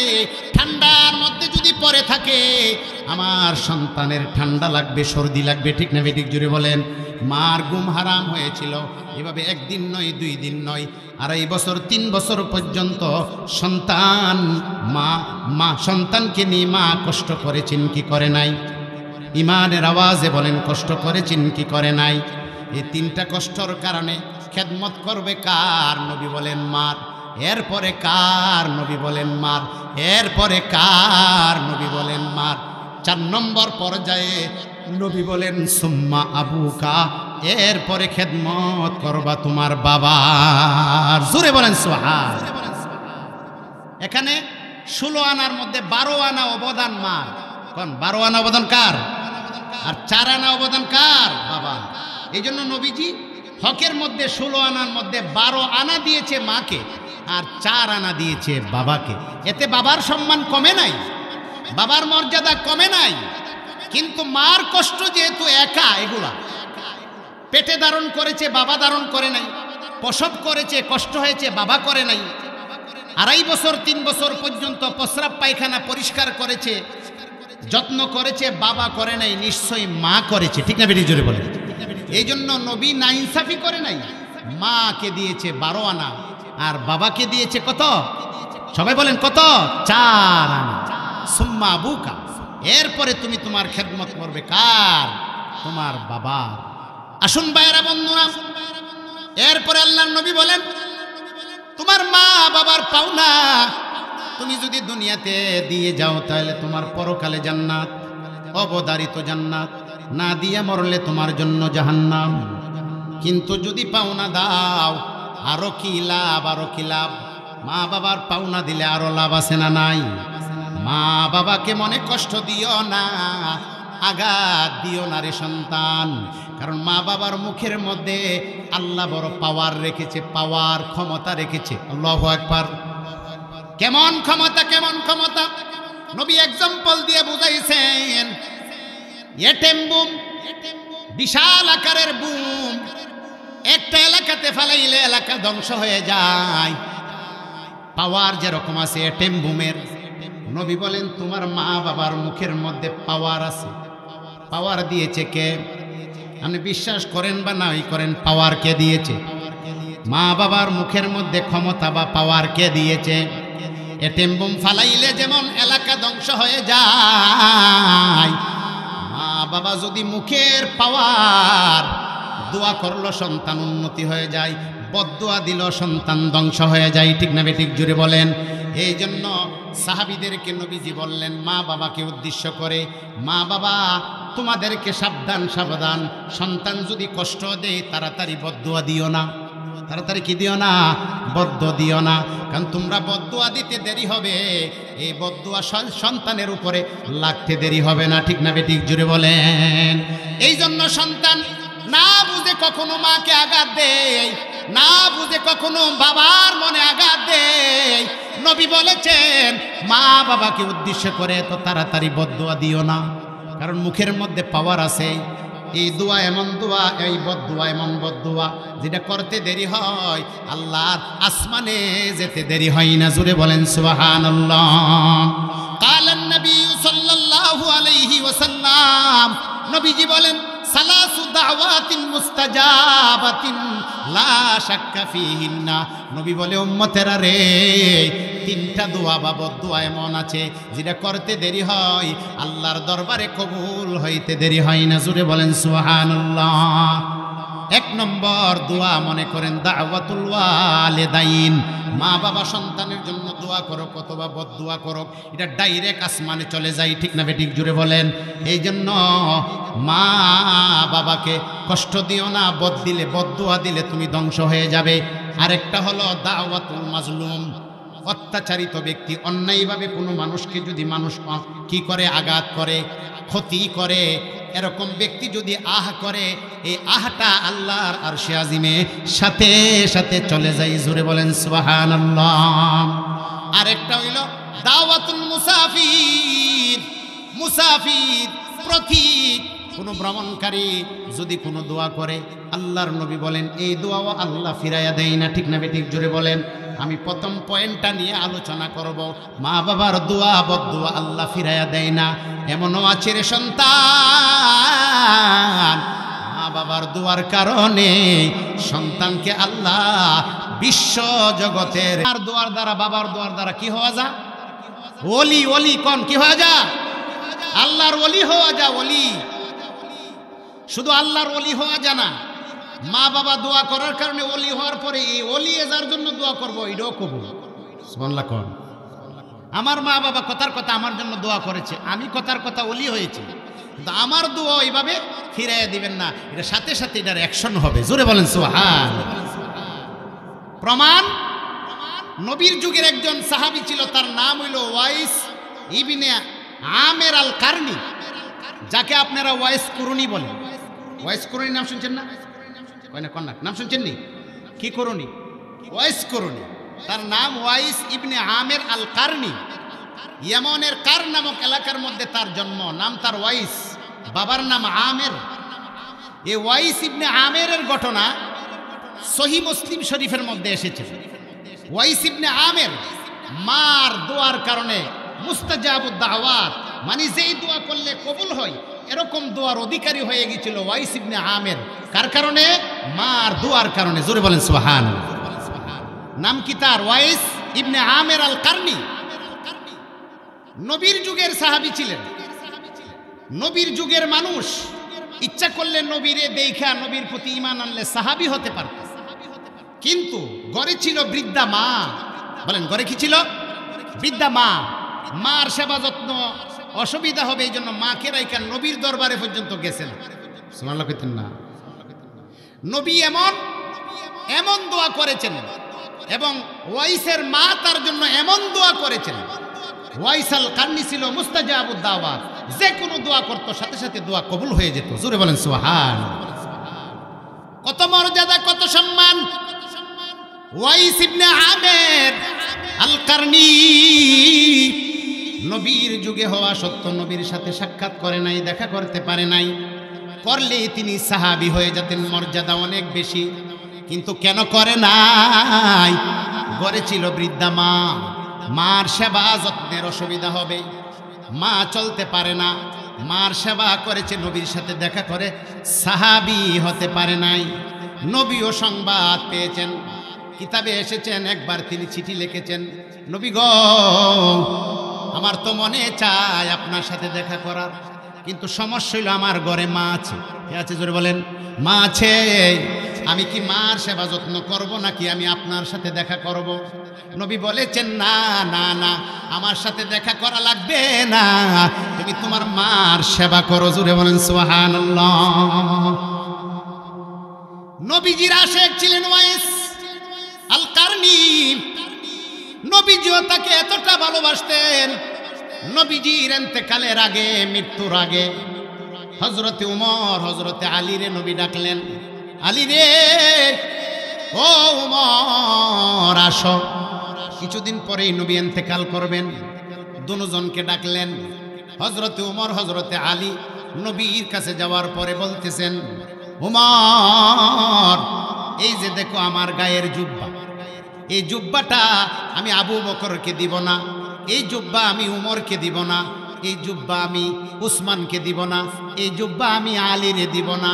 ঠান্ডার মধ্যে যদি পড়ে থাকে আমার সন্তানের ঠান্ডা লাগবে, সর্দি লাগবে। ঠিক না বেঠিক? জোরে বলেন। মার ঘুম হারাম হয়েছিল। এভাবে 1 দিন নয়, 2 দিন নয়, 2.5 বছর 3 বছর পর্যন্ত সন্তান মা সন্তানকে নিয়ে মা কষ্ট করেছেন কি করে নাই? ইমানের আওয়াজে বলেন, কষ্ট করেছেন কি করে নাই? এই 3টা কষ্টর কারণে খেদমত করবে কার? নবী বলেন মার। এরপরে কার? নবী বলেন মার। এরপরে কার? নবী বলেন মার। 4 নম্বর পর্যায়ে নবী বলেন সুম্মা আবুকা। এরপরে খেদমত করবা তোমার বাবার। জোরে বলেন সুবহান। এখানে 16 আনার মধ্যে 12 আনা অবদান মার। কোন 12 আনা অবদান কার? আর 4 আনা অবদান কার? বাবা। এই জন্য নবীজি হকের মধ্যে 16 আনার মধ্যে 12 আনা দিয়েছে মাকে, আর 4 আনা দিয়েছে বাবাকে। এতে বাবার সম্মান কমে নাই, বাবার মর্যাদা কমে নাই। কিন্তু মার কষ্ট যেহেতু একা, এগুলা পেটে ধারণ করেছে, বাবা ধারণ করে নাই। প্রসব করেছে, কষ্ট হয়েছে, বাবা করে নাই। 2.5 বছর 3 বছর পর্যন্ত প্রস্রাব পায়খানা পরিষ্কার করেছে, যত্ন করেছে, বাবা করে নাই, নিশ্চয়ই মা করেছে। ঠিক না বেটি? জোরে বলে। এই জন্য নবী নাইনসাফি করে নাই, মাকে দিয়েছে 12 আনা আর বাবাকে দিয়েছে কত? সবাই বলেন কত? 4 আনা। সুম্মা আবুকা। এরপরে তুমি তোমার খেদমত করবে কার? তোমার বাবা। আসুন ভাইয়েরা, বন্ধুরা, এরপরে আল্লাহর নবী বলেন তোমার মা বাবার পাওনা তুমি যদি দুনিয়াতে দিয়ে যাও তাহলে তোমার পরকালে জান্নাত। অবধারিত জান্নাত, না দিয়ে মরলে তোমার জন্য জাহান্নাম। কিন্তু যদি পাওনা দাও আরো কি লাভ, আরো কি লাভ। মা বাবার পাওনা দিলে আরো লাভ আছে না নাই? মা বাবাকে মনে কষ্ট দিও না, আঘাত দিও না রে সন্তান। কারণ মা বাবার মুখের মধ্যে আল্লাহ বড় পাওয়ার রেখেছে, পাওয়ার ক্ষমতা রেখেছে। আল্লাহু আকবার। কেমন ক্ষমতা, কেমন ক্ষমতা! নবী এক্সাম্পল দিয়ে বুঝাইছেন। এটেম বুম, বিশাল আকারের বুম, একটা এলাকাতে ফেলাইলে এলাকা ধ্বংস হয়ে যায়। পাওয়ার যেরকম আছে এটেম বুমের, নবী বলেন তোমার মা বাবার মুখের মধ্যে পাওয়ার আছে। পাওয়ার দিয়েছে কে? আপনি বিশ্বাস করেন বা নাই করেন, পাওয়ার কে দিয়েছে? মা বাবার মুখের মধ্যে ক্ষমতা বা পাওয়ার কে দিয়েছে? এটেম বুম ফালাইলে যেমন এলাকা ধ্বংস হয়ে যায়, মা বাবা যদি মুখের পাওয়ার, দোয়া করলো সন্তান উন্নতি হয়ে যায়, বদদোয়া দিল সন্তান ধ্বংস হয়ে যায়। ঠিক না বেঠিক? জুড়ে বলেন। এই জন্য সাহাবীদেরকে নবীজি বললেন মা বাবাকে উদ্দেশ্য করে, মা বাবা তোমাদেরকে সাবধান, সাবধান। সন্তান যদি কষ্ট দেয় তাড়াতাড়ি বদদোয়া দিও না। তাড়াতাড়ি কি দিও না? বদদোয়া দিও না। কারণ তোমরা বদদোয়া দিতে দেরি হবে, এই বদদোয়া সন্তানের উপরে লাগতে দেরি হবে না। ঠিক না বেঠিক? জুড়ে বলেন। এই জন্য সন্তান না বুঝে কখনো মাকে আঘাত দেয়, না বুঝে কখনো বাবার মনে আঘাত দেয়। নবী বলেছেন মা বাবাকে উদ্দেশ্য করে এত তাড়াতাড়ি বদদোয়া দিও না, কারণ মুখের মধ্যে পাওয়ার আছে। এই দোয়া এমন দোয়া, এই বদদোয়া এমন বদদোয়া, যেটা করতে দেরি হয় আল্লাহর আসমানে যেতে দেরি হয় না। জোরে বলেন সুবহানাল্লাহ। কালান নবী সাল্লাল্লাহু আলাইহি ওয়াসাল্লাম, নবীজি বলেন সালাসু দাওয়াতিন মুস্তাজাবাতিন লা শাক্কা ফিহিন্না। নবী বলে উম্মতেরা রে, তিনটা দোয়া বা বদদোয়া এমন আছে যেটা করতে দেরি হয় আল্লাহর দরবারে কবুল হইতে দেরি হয় না। জোরে বলেন সুবহানাল্লাহ। এক নম্বর দোয়া মনে করেন দাওয়াতুল ওয়ালিদাইন। মা বাবা সন্তানের জন্য দোয়া করো, অথবা বদদোয়া করো, এটা ডাইরেক্ট আসমানে চলে যায়। ঠিক না বেঠিক? জুড়ে বলেন। এই জন্য মা বাবাকে কষ্ট দিও না, বদদোয়া দিলে তুমি ধ্বংস হয়ে যাবে। আরেকটা হলো দাওয়াতুল মাজলুম। অত্যাচারিত ব্যক্তি, অন্যায়ভাবে কোনো মানুষকে যদি মানুষ কি করে, আঘাত করে, ক্ষতি করে, এরকম ব্যক্তি যদি আহ করে, এই আহটা আল্লাহর আরশে আজিমে সাথে সাথে চলে যায়। জোরে বলেন সুবহানাল্লাহ। আরেকটা হইল দাওয়াতুল মুসাফির। মুসাফির পথিক কোনো ভ্রমণকারী যদি কোনো দোয়া করে, আল্লাহর নবী বলেন এই দোয়াও আল্লাহ ফিরাইয়া দেয় না। ঠিক না বেঠিক? জোরে বলেন। আমি প্রথম পয়েন্টটা নিয়ে আলোচনা করব। মা বাবার দোয়া বদদোয়া আল্লাহ ফিরাইয়া দেয় না। এমনও আছে রে সন্তান, মা বাবার দোয়ার কারণে সন্তানকে আল্লাহ বিশ্ব জগতের দোয়ার দ্বারা, বাবার দোয়ার দ্বারা কি হওয়া যা? ওলি। ওলি কোন কি হওয়া যা? আল্লাহর ওলি হওয়া যা। ওলি শুধু আল্লাহর ওলি হওয়া যা না, মা বাবা দোয়া করার কারণে ওলি হওয়ার পরে এই ওলি যার জন্য দোয়া করবো এটাও কবুল। সুবহানাল্লাহ কোন। আমার মা বাবা কথার কথা আমার জন্য দোয়া করেছে, আমি কথার কথা ওলি হয়েছি, কিন্তু আমার দোয়া এইভাবে ফিরাইয়া দিবেন না, এটা সাথে সাথে এটার অ্যাকশন হবে। জোরে বলেন সুবহান। প্রমাণ, নবীর যুগের একজন সাহাবী ছিল, তার নাম হইল ওয়াইস ইবনে আমের আল কারনি, যাকে আপনারা ওয়াইস কুরুনি বলেন। ওয়াইস কুরুনি নাম শুনছেন না? কয়না কন্যা নাম শুনছেন নি? কি কুরুনি? ওয়াইস কুরুনি। তার নাম ওয়াইস ইবনে আমের আল কারনি। ইয়ামনের কার নামক এলাকার মধ্যে তার জন্ম। নাম তার ওয়াইস, বাবার নাম আমের। এই ওয়াইস ইবনে আমেরের ঘটনা সহিহ মুসলিম শরীফের মধ্যে এসেছে। ওয়াইস ইবনে আমের মার দোয়ার কারণে মুস্তাজাবুদ দাওয়াত, মানে যেই দোয়া করলে কবুল হয় এরকম দোয়ার অধিকারী হয়ে গিয়েছিল ওয়াইস ইবনে আমের। কার কারণে? মার দোয়ার কারণে। জোরে বলেন সুবহানাল্লাহ। নাম কি তার? ওয়াইস ইবনে আমের আল কারনি। নবীর যুগের সাহাবী ছিলেন, নবীর যুগের মানুষ। ইচ্ছা করলে নবীরে দেখা নবীর প্রতি ঈমান আনলে সাহাবী হতে পারত, কিন্তু ঘরে ছিল বৃদ্ধা মা। বলেন ঘরে কি ছিল? বৃদ্ধা মা। মার সেবা যত্ন অসুবিধা হবে, এই জন্য মাকে রাইখা নবীর দরবারে পর্যন্ত গেছেন। সুবহানাল্লাহ কইতেন না? নবী এমন এমন দোয়া করেছেন এবং ওয়াইসের মা তার জন্য এমন দোয়া করেছেন। ওয়াইসাল কান্নি ছিল মুস্তাজাবুদ দাওয়াত, যে কোনো দোয়া করতো সাথে সাথে দোয়া কবুল হয়ে যেত। জোরে বলেন সুবহানাল্লাহ। কত মর্যাদা, কত সম্মান। ওয়াইস ইবনে আমের আল কারনি নবীর যুগে হওয়া সত্য নবীর সাথে সাক্ষাৎ করে নাই, দেখা করতে পারে নাই। করলে তিনি সাহাবী হয়ে যেতেন, মর্যাদা অনেক বেশি। কিন্তু কেন করে নাই? ঘরে ছিল বৃদ্ধা মা, মার সেবা যত্নের অসুবিধা হবে, মা চলতে পারে না, মার সেবা করেছে, নবীর সাথে দেখা করে সাহাবী হতে পারে নাই। নবীও সংবাদ পেয়েছেন, কিতাবে এসেছেন, একবার তিনি চিঠি লিখেছেন, নবী গো আমার তো মনে চায় আপনার সাথে দেখা করার, কিন্তু সমস্যা হইল আমার ঘরে মা আছে। কে আছে জোরে বলেন? মা আছে। আমি কি মার সেবা যত্ন করব নাকি আমি আপনার সাথে দেখা করব? নবী বলেছেন না না না, আমার সাথে দেখা করা লাগবে না, তুমি তোমার মার সেবা করো। জোরে বলেন সুবহানাল্লাহ। নবীজির আশেক ছিলেন ওয়াইস আল কারনি। নবীজিও তাকে এতটা ভালোবাসতেন, নবীজির ইন্তেকালের আগে, মৃত্যুর আগে হযরতে উমর হযরতে আলী রে নবী ডাকলেন, আলী রে ও উমর আসো। কিছুদিন পরেই নবী ইন্তেকাল করবেন। দুজনকে ডাকলেন, হযরতে উমর হযরতে আলী নবীর কাছে যাওয়ার পরে বলতেছেন, উমর এই যে দেখো আমার গায়ের জুব্বা, এই জুব্বাটা আমি আবু বকরকে দিব না, এই জুব্বা আমি উমরকে দিব না, এই জুব্বা আমি উসমানকে দিব না, এই জুব্বা আমি আলীরে দিব না।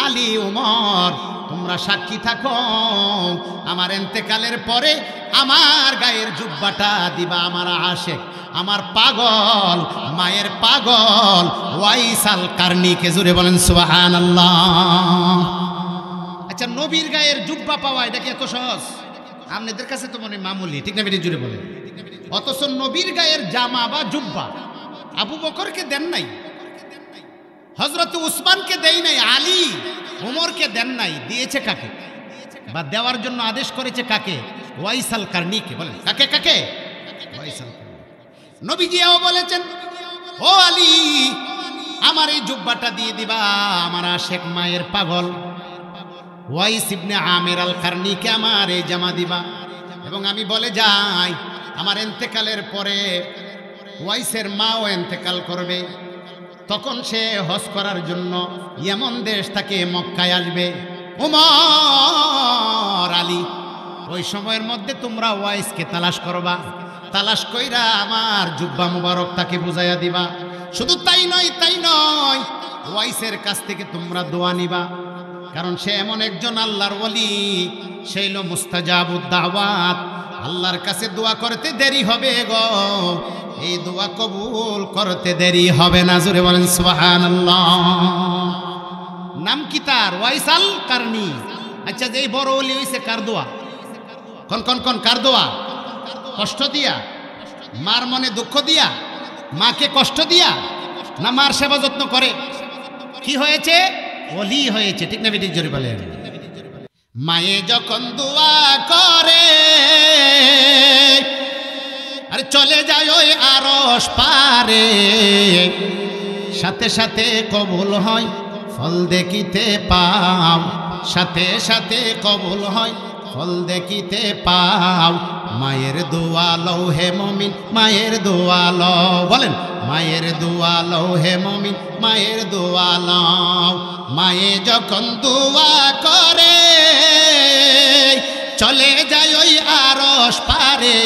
আলী উমর তোমরা সাক্ষী থাকো, আমার ইন্তেকালের পরে আমার গায়ের জুব্বাটা দিবা আমার আশেক, আমার পাগল, মায়ের পাগল ওয়াইস আল কারনিকে। জোরে বলেন সুবহানাল্লাহ। আচ্ছা, নবীর গায়ের জুব্বা পাওয়া এটা কি এত সহজ? আপনাদের কাছে তো মনে মামুলি, ঠিক না? বেটি জুড়ে বলেন। অথচ নবীর গায়ের জামা বা জুব্বা আবু বকরকে দেন নাই, হযরত উসমানকে দেই নাই, আলী উমরকে দেন নাই। দিয়েছে কাকে? বা দেওয়ার জন্য আদেশ করেছে কাকে? ওয়াইস আল কারনিকে। বলেন কাকে? কাকে? ওয়াইস আল কারনি। নবীজিও বলেছেন, ও আলী আমার এই জুব্বাটা দিয়ে দিবা আমার আশেক মায়ের পাগল ওয়াইস ইবনে আমের আল কারনিকে আমার এই জামা দিবা। এবং আমি বলে যাই, আমার ইন্তেকালের পরে ওয়াইসের মাও ইন্তেকাল করবে, তখন সে হজ করার জন্য ইয়েমন দেশ থেকে মক্কায় আসবে। উমর আলী ওই সময়ের মধ্যে তোমরা ওয়াইসকে তালাশ করবা, তালাশ কইরা আমার জুব্বা মুবারক তাকে বুঝাইয়া দিবা। শুধু তাই নয়, তাই নয়, ওয়াইসের কাছ থেকে তোমরা দোয়া নিবা, কারণ সে এমন একজন আল্লাহর ওলি, সেই হলো মুস্তাজাবুদ দাওয়াত। আল্লাহর কাছে দোয়া করতে দেরি হবে গো, এই দোয়া কবুল করতে দেরি হবে না। জোরে বলেন সুবহানাল্লাহ। নাম কি তার? ওয়াইস আল কারনি। আচ্ছা, যে বড় ওলি হইছে কার দোয়া? কোন কোন কোন কার দোয়া? কষ্ট দিয়া? মার মনে দুঃখ দিয়া? মাকে কষ্ট দিয়া? না মার সেবা যত্ন করে? কি হয়েছে? ওলি হয়েছে, ঠিক না? বেটি জোরে বলেন। মায়ে যখন দোয়া করে আরে চলে যায় ওই আরশ পারে, সাথে সাথে কবুল হয় ফল দেখিতে পাও, সাথে সাথে কবুল হয় ফল দেখিতে পাও। মায়ের দোয়া লও হে মুমিন, মায়ের দোয়া লও। বলেন মায়ের দোয়া লও হে মুমিন, মায়ের দোয়া লও। মায়ে যখন দোয়া করে চলে যায় ওই আরশ পারে,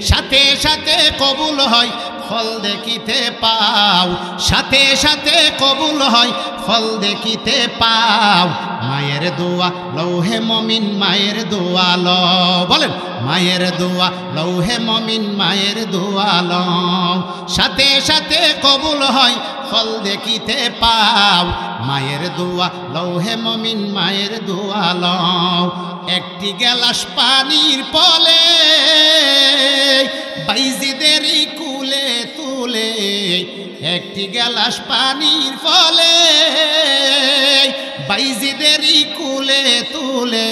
সাথে সাথে কবুল হয় ফল দেখিতে পাও, সাথে সাথে কবুল হয় ফল দেখিতে পাও। মায়ের দোয়া লও হে মুমিন, মায়ের দোয়া লও। বলেন মায়ের দোয়া লও হে মুমিন, মায়ের দোয়া লও। সাথে সাথে কবুল হয় ফল দেখিতে পাও। মায়ের দোয়া লও হে মুমিন, মায়ের দোয়া লও। একটি গেলাস পানির পলে বাইজিদেরই কুলে তুলে একটি গ্লাস পানির ফলে বাইজিদেরই কুলে তুলে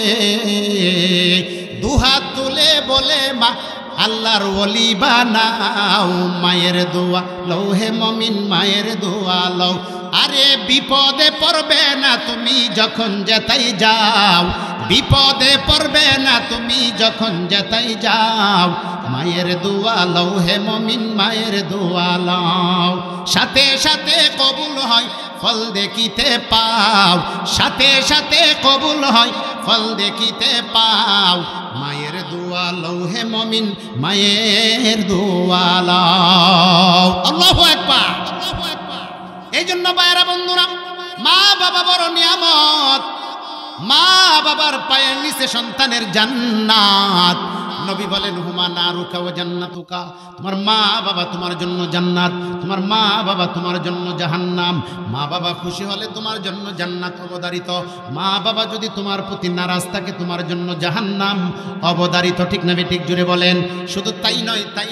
দুহাত তুলে বলে মা আল্লাহর ওলি বানাও মায়ের দোয়া লও হে মমিন মায়ের দোয়া লও আরে বিপদে পড়বে না তুমি যখন যেতাই যাও বিপদে পড়বে না তুমি যখন যেতাই যাও মায়ের দোয়া লও হে মমিন মায়ের দোয়া লও সাথে সাথে কবুল হয় ফল দেখিতে পাও সাথে সাথে কবুল হয় ফল দেখিতে পাও মায়ের দোয়া লও হে মমিন মায়ের দোয়া লও আল্লাহু আকবার এই জন্য ভাইরা বন্ধুরা মা বাবা বড় নিয়ামত মা বাবার পায়ের নিচে সন্তানের জান্নাত নবী বলেন হুমা নারুকা ওয়া জান্নাতুকা তোমার মা বাবা তোমার জন্য জান্নাত তোমার মা বাবা তোমার জন্য জাহান্নাম মা বাবা খুশি হলে তোমার জন্য জান্নাত অবধারিত মা বাবা যদি তোমার প্রতি নারাজ থাকে তোমার জন্য জাহান্নাম অবধারিত ঠিক না ঠিক জুড়ে বলেন শুধু তাই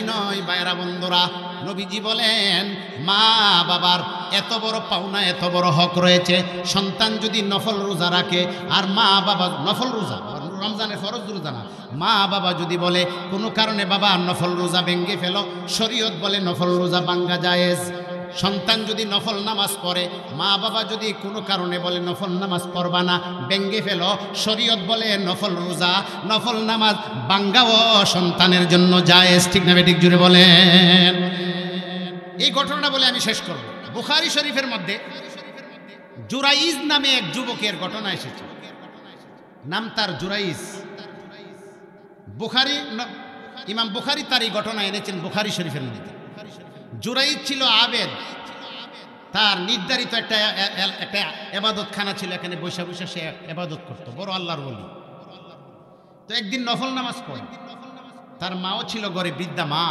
নয় ভাইরা বন্ধুরা নবীজি বলেন মা বাবার এত বড় পাওনা এত বড় হক রয়েছে সন্তান যদি নফল রোজা রাখে আর মা বাবা নফল রোজা রমজানের ফরজ রোজা না মা বাবা যদি বলে কোনো কারণে বাবা নফল রোজা ভেঙ্গে ফেলো শরীয়ত বলে নফল রোজা ভাঙ্গা জায়েজ সন্তান যদি নফল নামাজ পড়ে মা বাবা যদি কোনো কারণে বলে নফল নামাজ পড়বা না ভেঙ্গে ফেলো শরীয়ত বলে নফল রোজা নফল নামাজ ভাঙ্গাও সন্তানের জন্য জায়েজ ঠিক না ঠিক জুড়ে বলেন এই ঘটনাটা বলে আমি শেষ করব বুখারী শরীফের মধ্যে জুরাইজ নামে এক যুবকের ঘটনা এসেছে নাম তার জুরাইজ বুখারী ইমাম বুখারী তার এই ঘটনা এনেছেন বুখারী শরীফের মধ্যে জুরাইজ ছিল আবেদ তার নির্ধারিত একটা ইবাদতখানা ছিল এখানে বসে বসে সে ইবাদত করত বড় আল্লাহর ওলি তো একদিন নফল নামাজ পড়ে তার মাও ছিল ঘরে বৃদ্ধা মা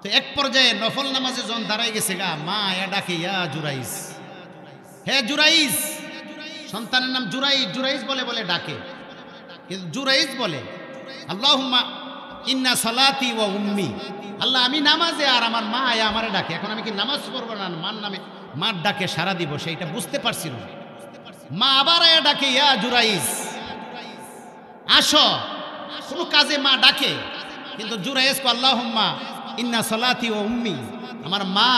তো এক পর্যায়ে নফল নামাজে যখন দাঁড়াই গেছে গা মা ডাকে ইয়া জুরাইজ হে জুরাইজ সন্তানের নাম জুরাইজ বলে ডাকে কিন্তু জুরাইজ বলে আল্লাহুম্মা ইন্না সালাতি ওয়া উম্মি আল্লাহ আমি নামাজে আর আমার মা আমারে ডাকে এখন আমি কি নামাজ পড়বো না মার নামে মার ডাকে সারা দিব সেইটা বুঝতে পারছি না মা আবার ডাকে ইয়া জুরাইজ আসো কোনো কাজে মা ডাকে কিন্তু জুরাইজ কো আল্লাহুম্মা ইন্না সালাতি ওয়া উম্মি আমার মা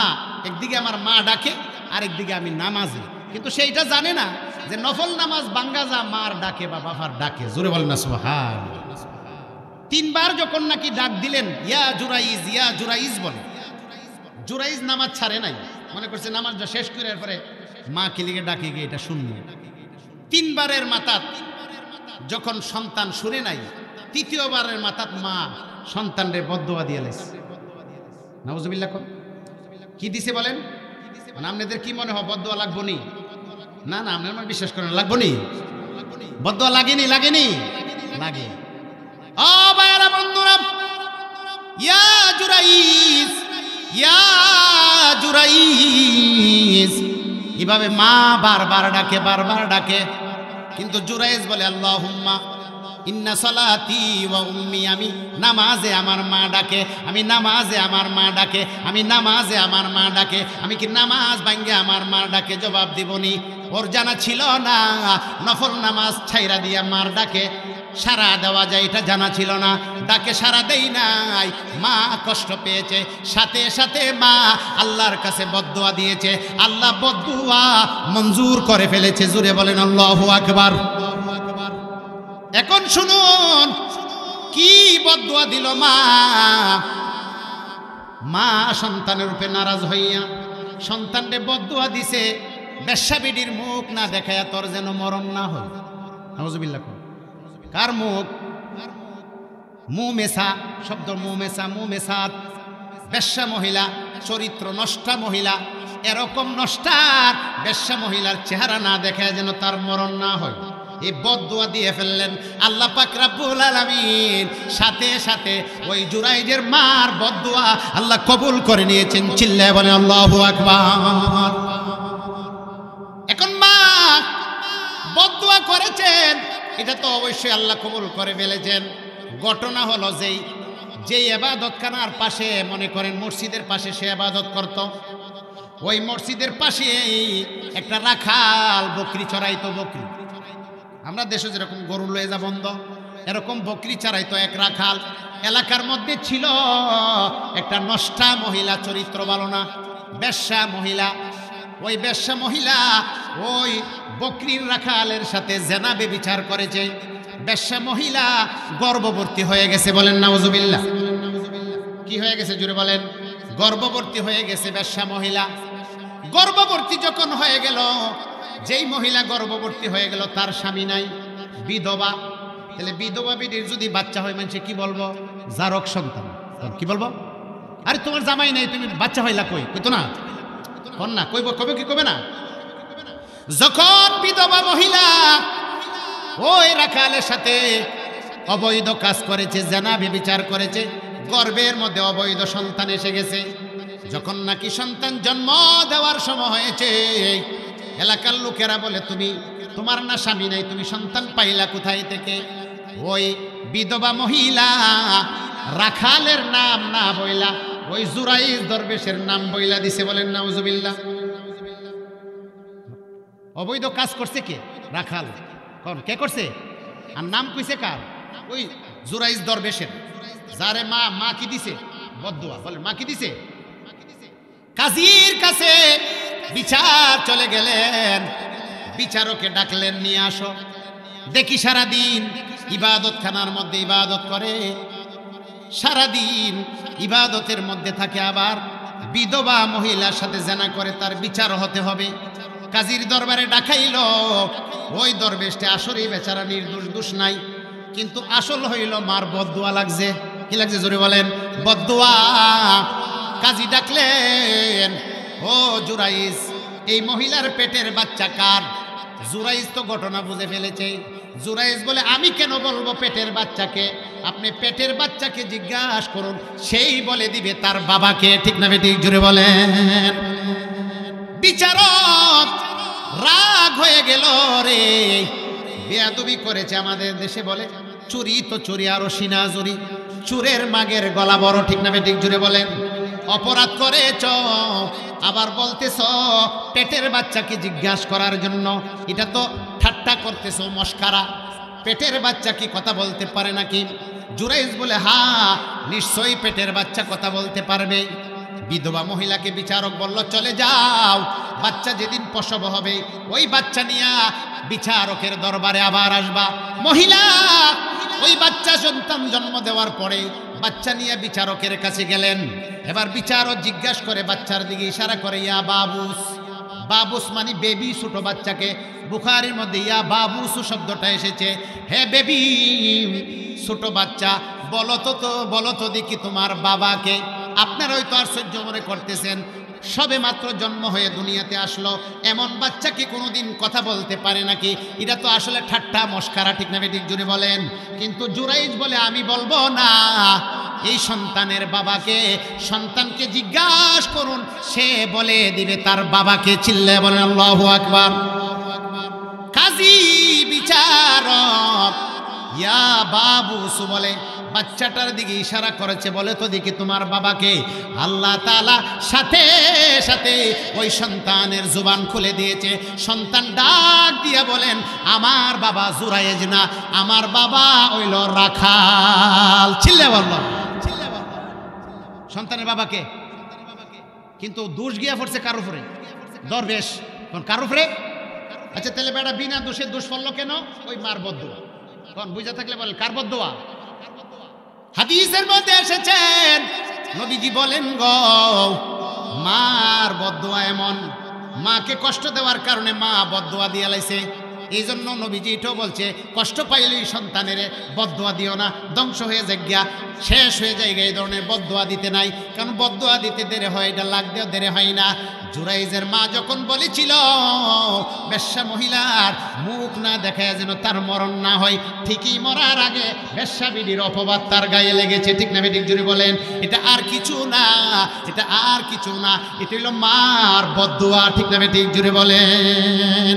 একদিকে আমার মা ডাকে আর একদিকে আমি নামাজে কিন্তু সেইটা জানে না যে নফল নামাজ ভাঙ্গা যা মার ডাকে বা বাবার ডাকে জোরে বলেন না সুবহানাল্লাহ তিনবার যখন নাকি ডাক দিলেন ইয়া জুরাইজ বলে জুরাইজ নামাজ ছাড়ে নাই মনে করছে নামাজটা শেষ করে এরপরে মা কিলিকে ডাকে গিয়ে এটা শুনল তিনবারের মাথাত যখন সন্তান শুনে নাই তৃতীয়বারের মাথাত মা সন্তানরে বদদোয়া দিয়ে লাইছে নাউজুবিল্লাহ কি দিছে বলেন আপনাদের কি মনে হয় বদদোয়া লাগবো নি না আপনার বিশ্বাস করেন লাগবো নি বদদোয়া লাগেনি লাগে ও ভাইরা বন্ধুরা ইয়া জুরাইজ এভাবে মা বারবার ডাকে কিন্তু জুরাইজ বলে আল্লাহুম্মা ইন্না সালাতি ওয়া উম্মি আমি নামাজে আমার মা ডাকে আমি কি নামাজ ভাঙ্গে আমার মা ডাকে জবাব দিবনি ওর জানা ছিল না নফল নামাজ ছাইরা দিয়া মার ডাকে সারা দেওয়া যায় এটা জানা ছিল না ডাকে সারা দেই নাই মা কষ্ট পেয়েছে সাথে সাথে মা আল্লাহর কাছে বদদোয়া দিয়েছে আল্লাহ বদদোয়া মঞ্জুর করে ফেলেছে জুড়ে বলেন আল্লাহু আকবার এখন শুনুন কি বদদোয়া দিল মা সন্তানের উপরে নারাজ হইয়া সন্তানরে বদদোয়া দিছে বেশ্যা বিডির মুখ না দেখায়া তোর যেন মরণ না হয় নাউজুবিল্লাহ কার মুখ মুমেসা শব্দ মুমেসাত বেশ্যা মহিলা চরিত্র নষ্টা মহিলা এরকম নষ্টা বেশ্যা মহিলার চেহারা না দেখায় যেন তার মরণ না হয় এই বদদোয়া দিয়ে ফেললেন আল্লাহ পাক রব্বুল আলামিন সাথে সাথে ওই জুরাইজের মার বদদোয়া আল্লাহ কবুল করে নিয়েছেন চিল্লায় বলেন আল্লাহু আকবার এখন মা বদদোয়া করেছেন এটা তো অবশ্যই আল্লাহ কবুল করে ফেলেছেন ঘটনা হলো যেই ইবাদতখানার পাশে মনে করেন মসজিদের পাশে সে ইবাদত করত ওই মসজিদের পাশে একটা রাখাল বকরি চড়াইতো। বকরি, আমরা দেশে যেরকম গরু লয়ে যা বন্ধ, এরকম বকরি চড়াইতো এক রাখাল। এলাকার মধ্যে ছিল একটা নষ্টা মহিলা, চরিত্র ভালো না, বেশ্যা মহিলা। ওই বেশ্যা মহিলা ওই বকরির রাখালের সাথে জেনা ব্যভিচার করেছে। বেশ্যা মহিলা গর্ভবতী হয়ে গেছে, বলেন নাউজুবিল্লাহ। কি হয়ে গেছে জুড়ে বলেন? গর্ভবতী হয়ে গেছে বেশ্যা মহিলা। গর্ভবতী যখন হয়ে গেল, যেই মহিলা গর্ভবতী হয়ে গেল তার স্বামী নাই, বিধবা। তাহলে বিধবা বিটির যদি বাচ্চা হয় মানুষে কি বলবো? জারক সন্তান। কি বলবো? আরে তোমার জামাই নাই, তুমি বাচ্চা হইলা কই? কইতো না, কন্যা কইব, কবে কি কবে না? যখন বিধবা মহিলা ওই রাখালের সাথে অবৈধ কাজ করেছে, জেনা ব্যভিচার করেছে, গর্ভের মধ্যে অবৈধ সন্তান এসে গেছে। যখন নাকি সন্তান জন্ম দেওয়ার সময় হয়েছে, এলাকার লোকেরা বলে তুমি, তোমার না স্বামী নাই, তুমি সন্তান পাইলা কোথায় থেকে? ওই বিধবা মহিলা রাখালের নাম না বইলা ওই জুরাইজ দরবেশের নাম বইলা দিছে, বলেন নাউজুবিল্লাহ। অবৈধ কাজ করছে কে? রাখাল। কোন কে করছে? আর নাম কইছে কার? ওই জুরাইজ দরবেশের, যারে মা কি দিছে? বদদুয়া। বলেন মা কি দিছে? কাজীর কাছে বিচার চলে গেলেন, বিচারকে ডাকলেন, নিয়ে আসো। দেখি সারাদিন ইবাদত খানার মধ্যে ইবাদত করে, সারাদিন ইবাদতের মধ্যে থাকে, আবার বিধবা মহিলার সাথে জেনা করে, তার বিচার হতে হবে। কাজীর দরবারে ডাকাইল। ওই দরবেশটা আসরে বেচারা নির্দোষ, দোষ নাই, কিন্তু আসল হইল মার বদদুয়া লাগছে। কি লাগছে জোরে বলেন? বদদুয়া। কাজী ডাকলেন, ও জুরাইজ, এই মহিলার পেটের বাচ্চা কার? জুরাইজ তো ঘটনা বুঝে ফেলেছে। জুরাইজ বলে, আমি কেন বলবো পেটের বাচ্চাকে? আপনি পেটের বাচ্চাকে জিজ্ঞাসা করুন, সেই বলে দিবে তার বাবাকে। ঠিক না বেঠিক? জুড়ে বলেন। বিচারক রাগ হয়ে গেল, রে বেয়াদবি করেছে। আমাদের দেশে বলে চুরি তো চুরি, আরো সিনা চুরি, চুরের মাগের গলা বড়। ঠিক না বেঠিক? জুড়ে বলেন। অপরাধ করেছ, আবার বলতেছ পেটের বাচ্চাকে জিজ্ঞাসা করার জন্য। এটা তো ঠাট্টা করতেছ, মস্কারা। পেটের বাচ্চা কি কথা বলতে পারে নাকি? জুরাইজ বলে, হ্যাঁ নিশ্চয়ই পেটের বাচ্চা কথা বলতে পারবে। বিধবা মহিলাকে বিচারক বলল, চলে যাও, বাচ্চা যেদিন প্রসব হবে ওই বাচ্চা নিয়ে বিচারকের দরবারে আবার আসবা। মহিলা ওই বাচ্চা সন্তান জন্ম দেওয়ার পরে বাচ্চা নিয়ে বিচারকের কাছে গেলেন। এবার বিচারক জিজ্ঞাসা করে, বাচ্চার দিকে ইশারা করে, ইয়া বাবুস। বাবুস মানে বেবি, ছোট বাচ্চাকে। বুখারীর মধ্যে ইয়া বাবুস শব্দটা এসেছে, হে বেবি, ছোট বাচ্চা, বলো তো দেখি তোমার বাবাকে। আপনারা হয়তো আশ্চর্য মনে করতেছেন, সবে মাত্র জন্ম হয়ে দুনিয়াতে আসলো এমন বাচ্চা কি কোনোদিন কথা বলতে পারে নাকি? এটা তো আসলে ঠাট্টা মস্কারা। ঠিক না বেঠিক? জুড়ে বলেন। কিন্তু জুরাইজ বলে, আমি বলবো না, এই সন্তানের বাবাকে, সন্তানকে জিজ্ঞাসা করুন, সে বলে দিবে তার বাবাকে। চিল্লায় বলেন আল্লাহু আকবার। কাজী বিচারক ইয়া বাবুস বলে, বাচ্চাটার দিকে ইশারা করেছে, বলে তো দেখি তোমার বাবাকে। আল্লাহ তাআলা সাথে সাথে ওই সন্তানের জুবান খুলে দিয়েছে। সন্তান ডাক দিয়া বলেন, আমার বাবা জুরাইজ না, আমার বাবা হইল রাখাল। চিল্লা বলল, সন্তানের বাবাকে। কিন্তু দোষ গিয়া পড়ছে কার উপরে? দরবেশ। কার উপরে? আচ্ছা তাহলে বেটা বিনা দোষে দোষ পড়লো কেন? ওই মার বদদুয়া। কোন বুঝা থাকলে বলেন, কার বদদুয়া? হাদিসের মধ্যে এসেছেন, নবীজি বলেন গো, মার বদদুয়া এমন, মাকে কষ্ট দেওয়ার কারণে মা বদদুয়া দিয়ে লাইছে। এই জন্য নবীজি এটাও বলছে, কষ্ট পাইলেই সন্তানের বদদুয়া দিও না, ধ্বংস হয়ে যাগিয়া, শেষ হয়ে যায়। এই ধরনের বদদুয়া দিতে নাই, কারণ বদদুয়া দিতে দেরি হয়, এটা লাগতেও দেরি হয় না। জুরাইজের মা যখন বলেছিল বেশ্যা মহিলার মুখ না দেখায় যেন তার মরণ না হয়, ঠিকই মরার আগে বেশ্যা বিডির অপবাদ তার গায়ে লেগেছে। ঠিক না বেঠিক? জুড়ে বলেন। এটা আর কিছু না, এটা আর কিছু না, এটা হলো মার বদদুয়া। ঠিক না বেঠিক? জুড়ে বলেন।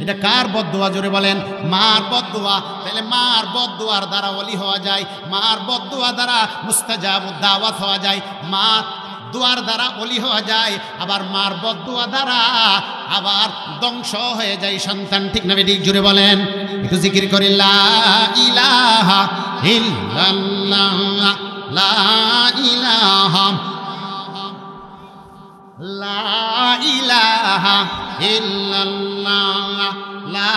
এটা কার বদদুয়া? জোরে বলেন। মার বদদুয়া। তাহলে মার বদদুয়ার দ্বারা ওলি হওয়া যায়, মার বদদুয়া দ্বারা মুস্তাজাবুদ দাওয়াত হওয়া যায়, মার দোয়ার দ্বারা ওলি হওয়া যায়, আবার মার বদদুয়া দ্বারা আবার ধ্বংস হয়ে যায় সন্তান। ঠিক না বেঠিক? জুড়ে বলেন, একটু জিকির করি লা ইলাহা ইল্লাল্লাহ, লা ইলাহা, লা ইলাহা ইল্লাল্লাহ, লা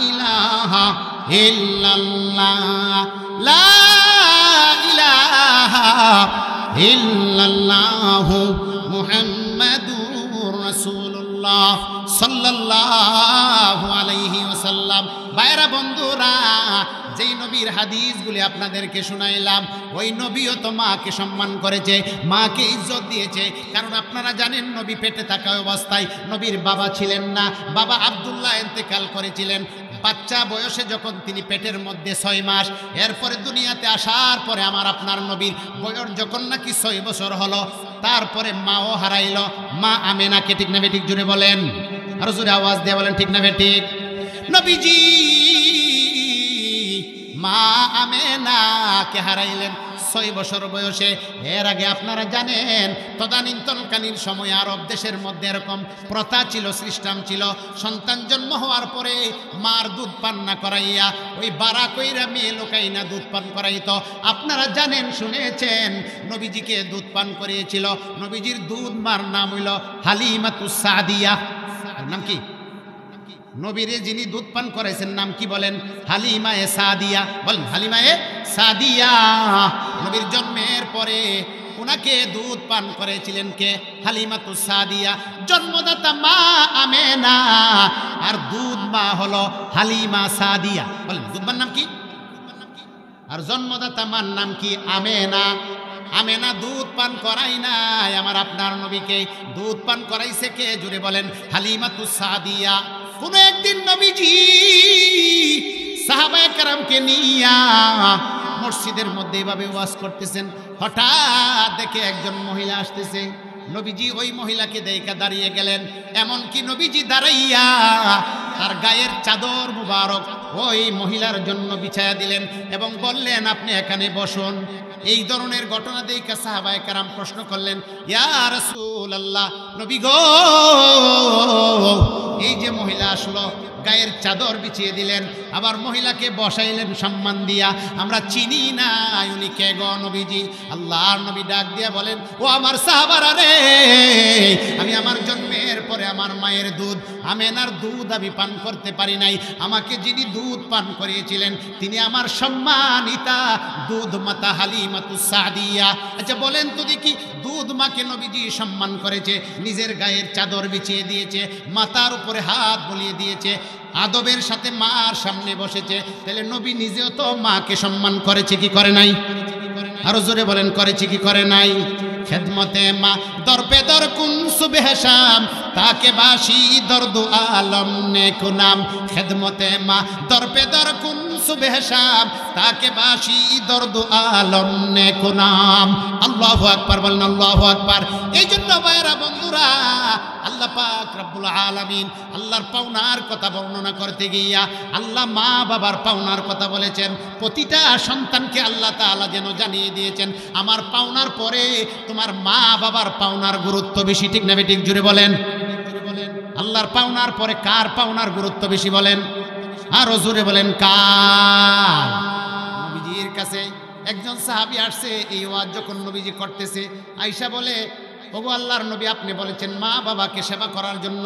ইলাহা ইল্লাল্লাহ, লা ইলাহা ইল্লাল্লাহ মুহাম্মাদুর রাসূলুল্লাহ সাল্লাল্লাহু আলাইহি ওয়াসাল্লাম। ভাইরা বন্ধুরা, যেই নবীর হাদিসগুলি আপনাদেরকে শুনাইলাম, ওই নবীও তো মাকে সম্মান করেছে, মাকে ইজ্জত দিয়েছে। কারণ আপনারা জানেন নবী পেটে থাকা অবস্থায় নবীর বাবা ছিলেন না, বাবা আব্দুল্লাহ ইন্তেকাল করেছিলেন বাচ্চা বয়সে, যখন তিনি পেটের মধ্যে 6 মাস। এরপরে দুনিয়াতে আসার পরে আমার আপনার নবীর বয়স যখন নাকি 6 বছর হলো, তারপরে মাও হারাইল, মা আমেনাকে। ঠিক না বেঠিক? জুড়ে বলেন, আরো জোরে আওয়াজ দিয়ে বলেন, ঠিক না বেঠিক? নবীজি মা আমেনাকে হারাইলেন 6 বছর বয়সে। এর আগে আপনারা জানেন তদানীন্তনকালীন সময় আরব দেশের মধ্যে এরকম প্রথা ছিল, সিস্টেম ছিল, সন্তান জন্ম হওয়ার পরে মার দুধ পান না করাইয়া ওই বারা কইরা মেয়ে লোকাইনা দুধ পান করাইতো। আপনারা জানেন, শুনেছেন নবীজিকে দুধ পান করিয়েছিল। নবীজির দুধ মার নাম হইল হালিমাতুস সাদিয়া। নাম কি? নবীরে যিনি দুধ পান করাইছেন নাম কি বলেন? হালিমায়ে সাদিয়া। বলেন, হালিমায়ে সাদিয়া। নবীর জন্মের পরে ওনাকে দুধ পান করেছিলেন কে? হালিমাতুস সাদিয়া। জন্মদাতা মা আমেনা, আর দুধ মা হলো হালিমা সাদিয়া। বলেন, দুধ মার নাম কি? আর জন্মদাতা মার নাম কি? আমেনা। আমেনা দুধ পান করাই নাই আমার আপনার নবীকে, দুধ পান করাইছে কে? জুড়ে বলেন, হালিমাতুস সাদিয়া। কোন একদিন নবীজি সাহাবায়ে কেরামকে নিয়া মসজিদের মধ্যে এভাবে ওয়াজ করতেছেন, হঠাৎ দেখে একজন মহিলা আসতেছে। নবীজি ওই মহিলাকে দেখে দাঁড়িয়ে গেলেন। এমনকি নবীজি দাঁড়াইয়া তার গায়ের চাদর মুবারক ওই মহিলার জন্য বিছায়া দিলেন এবং বললেন, আপনি এখানে বসুন। এই ধরনের ঘটনা দেখে সাহাবায়ে কেরাম প্রশ্ন করলেন, ইয়া রাসূলুল্লাহ, নবী গো, এই যে মহিলা আসলো, গায়ের চাদর বিছিয়ে দিলেন, আবার মহিলাকে বসাইলেন সম্মান দিয়া, আমরা চিনি না উনি কে গো নবীজি? আল্লাহর নবী ডাক দিয়া বলেন, ও আমার সাহাবারা রে, আমি আমার জন্মের পরে আমার মায়ের দুধ আমেনার দুধ আমি পান করতে পারি নাই। আমাকে যিনি দুধ পান করিয়েছিলেন তিনি আমার সম্মানিতা দুধ মাতা হালিমাতুস সাদিয়া। আচ্ছা বলেন তো দেখি, দুধ মাকে নবীজি সম্মান করেছে, নিজের গায়ের চাদর বিছিয়ে দিয়েছে, মাথার উপরে হাত বুলিয়ে দিয়েছে, আদবের সাথে মার সামনে বসেছে, তাহলে নবী নিজেও তো মাকে সম্মান করেছে কি করে নাই? আরো জোরে বলেন, করেছে কি করে নাই? খেদমতে মা দরপে দর কুন সুবহে শাম, তাকে বাসি দর্দু আলম নেকো নাম। খেদমতে মা দরপে দর কুন সুবহে শাম, তাকে বাসি দর্দু আলম নেকো নাম। আল্লাহু আকবার বলেন, আল্লাহু আকবার। এই জন্য ভাইরা বন্ধুরা, আল্লাহ পাক রব্বুল আলামিন আল্লাহর পাওনার কথা বর্ণনা করতে গিয়া আল্লাহ মা বাবার পাওনার কথা বলেছেন। প্রতিটা সন্তানকে আল্লাহ তাআলা যেন জানিয়ে দিয়েছেন, আমার পাওনার পরে তোমার মা বাবার পাওনার গুরুত্ব বেশি। ঠিক না বেঠিক? জুড়ে বলেন। আল্লাহর পাওনার পরে কার পাওনার গুরুত্ব বেশি বলেন? আরো জোরে বলেন, কার? নবীজির কাছে একজন সাহাবী আসছে, এই ওয়াজ যখন নবীজি করতেছে, আয়েশা বলে, ওগো আল্লাহর নবী, আপনি বলেছেন মা বাবাকে সেবা করার জন্য,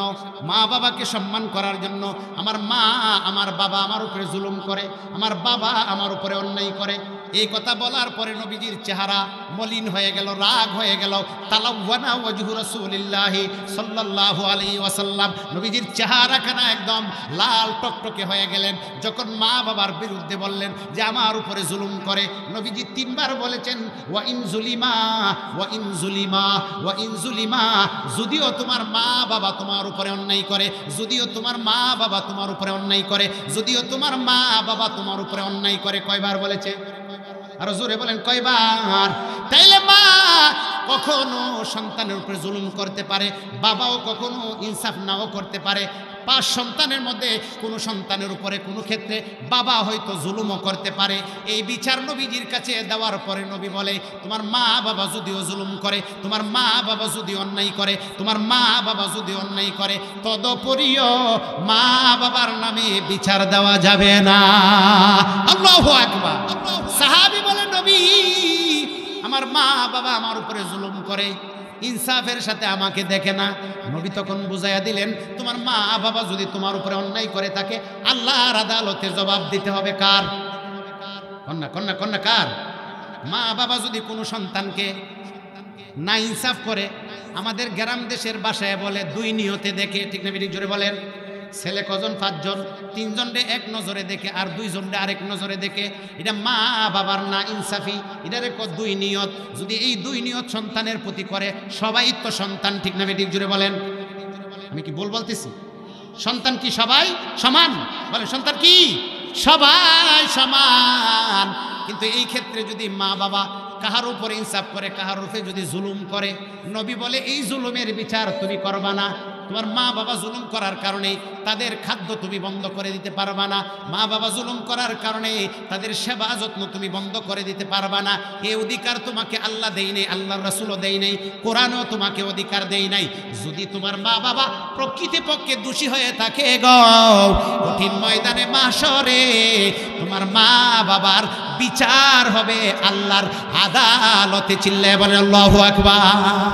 মা বাবাকে সম্মান করার জন্য। আমার মা আমার বাবা আমার উপরে জুলুম করে, আমার বাবা আমার উপরে অন্যায় করে। এই কথা বলার পরে নবীজির চেহারা মলিন হয়ে গেল, রাগ হয়ে গেল। তালাওয়ানা ওয়াজহু রাসূলিল্লাহি সাল্লাল্লাহু আলাইহি ওয়াসাল্লাম, নবীজির চেহারাখানা একদম লাল টকটকে হয়ে গেলেন যখন মা বাবার বিরুদ্ধে বললেন যে আমার উপরে জুলুম করে। নবীজি 3 বার বলেছেন, ওয়া ইন জুলিমা ওয়া ইন জুলিমা ওয়া ইন জুলিমা, যদিও তোমার মা বাবা তোমার উপরে অন্যায় করে, যদিও তোমার মা বাবা তোমার উপরে অন্যায় করে, যদিও তোমার মা বাবা তোমার উপরে অন্যায় করে। কয়বার বলেছে? আরো জোরে বলেন, কয়বার? তাইলে মা কখনো সন্তানের উপরে জুলুম করতে পারে, বাবাও কখনো ইনসাফ নাও করতে পারে। 5 সন্তানের মধ্যে কোনো সন্তানের উপরে কোনো ক্ষেত্রে বাবা হয়তো জুলুমও করতে পারে। এই বিচার নবীজির কাছে দেওয়ার পরে নবী বলে, তোমার মা বাবা যদিও জুলুম করে, তোমার মা বাবা যদি অন্যায় করে, তোমার মা বাবা যদি অন্যায় করে, তদুপরিও মা বাবার নামে বিচার দেওয়া যাবে না। আল্লাহু আকবার। সাহাবী বলে, নবী আমার মা বাবা আমার উপরে জুলুম করে, ইনসাফের সাথে আমাকে দেখে না। নবী তখন বুঝাইয়া দিলেন, তোমার মা বাবা যদি তোমার উপরে অন্যায় করে থাকে, আল্লাহর আদালতে জবাব দিতে হবে কার? কন্যা কন্যা কন্যা কার? মা বাবা যদি কোনো সন্তানকে না ইনসাফ করে, আমাদের গ্রাম দেশের বাসায় বলে 2 নিয়তে দেখে, ঠিক না বেঠিক জোরে বলেন? ছেলে কজন? 5 জন। 3 জনরে এক নজরে দেখে আর 2 জনরে আরেক নজরে দেখে। এটা মা বাবার না ইনসাফি, এটারে 2 নিয়ত। যদি এই 2 নিয়ত সন্তানের প্রতি করে, সবাই তো সন্তান, ঠিক না বেঠিক জোরে বলেন? আমি কি বলতেছি? সন্তান কি সবাই সমান? বলে সন্তান কি সবাই সমান। কিন্তু এই ক্ষেত্রে যদি মা বাবা কাহার উপরে ইনসাফ করে, কাহার উপরে যদি জুলুম করে, নবী বলে এই জুলুমের বিচার তুমি করবা না। তোমার মা বাবা জুলুম করার কারণে তাদের খাদ্য তুমি বন্ধ করে দিতে পারবা না। মা বাবা জুলুম করার কারণে তাদের সেবা যত্ন তুমি বন্ধ করে দিতে পারবা না। এই অধিকার তোমাকে আল্লাহ দেয় নাই, আল্লাহর রাসূলও দেয় নাই, কোরআনও তোমাকে অধিকার দেয় নাই। যদি তোমার মা বাবা প্রকৃতপক্ষে দোষী হয়ে থাকে গো, কঠিন ময়দানে মাহশরে তোমার মা বাবার বিচার হবে আল্লাহর আদালতে। চিল্লায়ে বলেন আল্লাহু আকবার।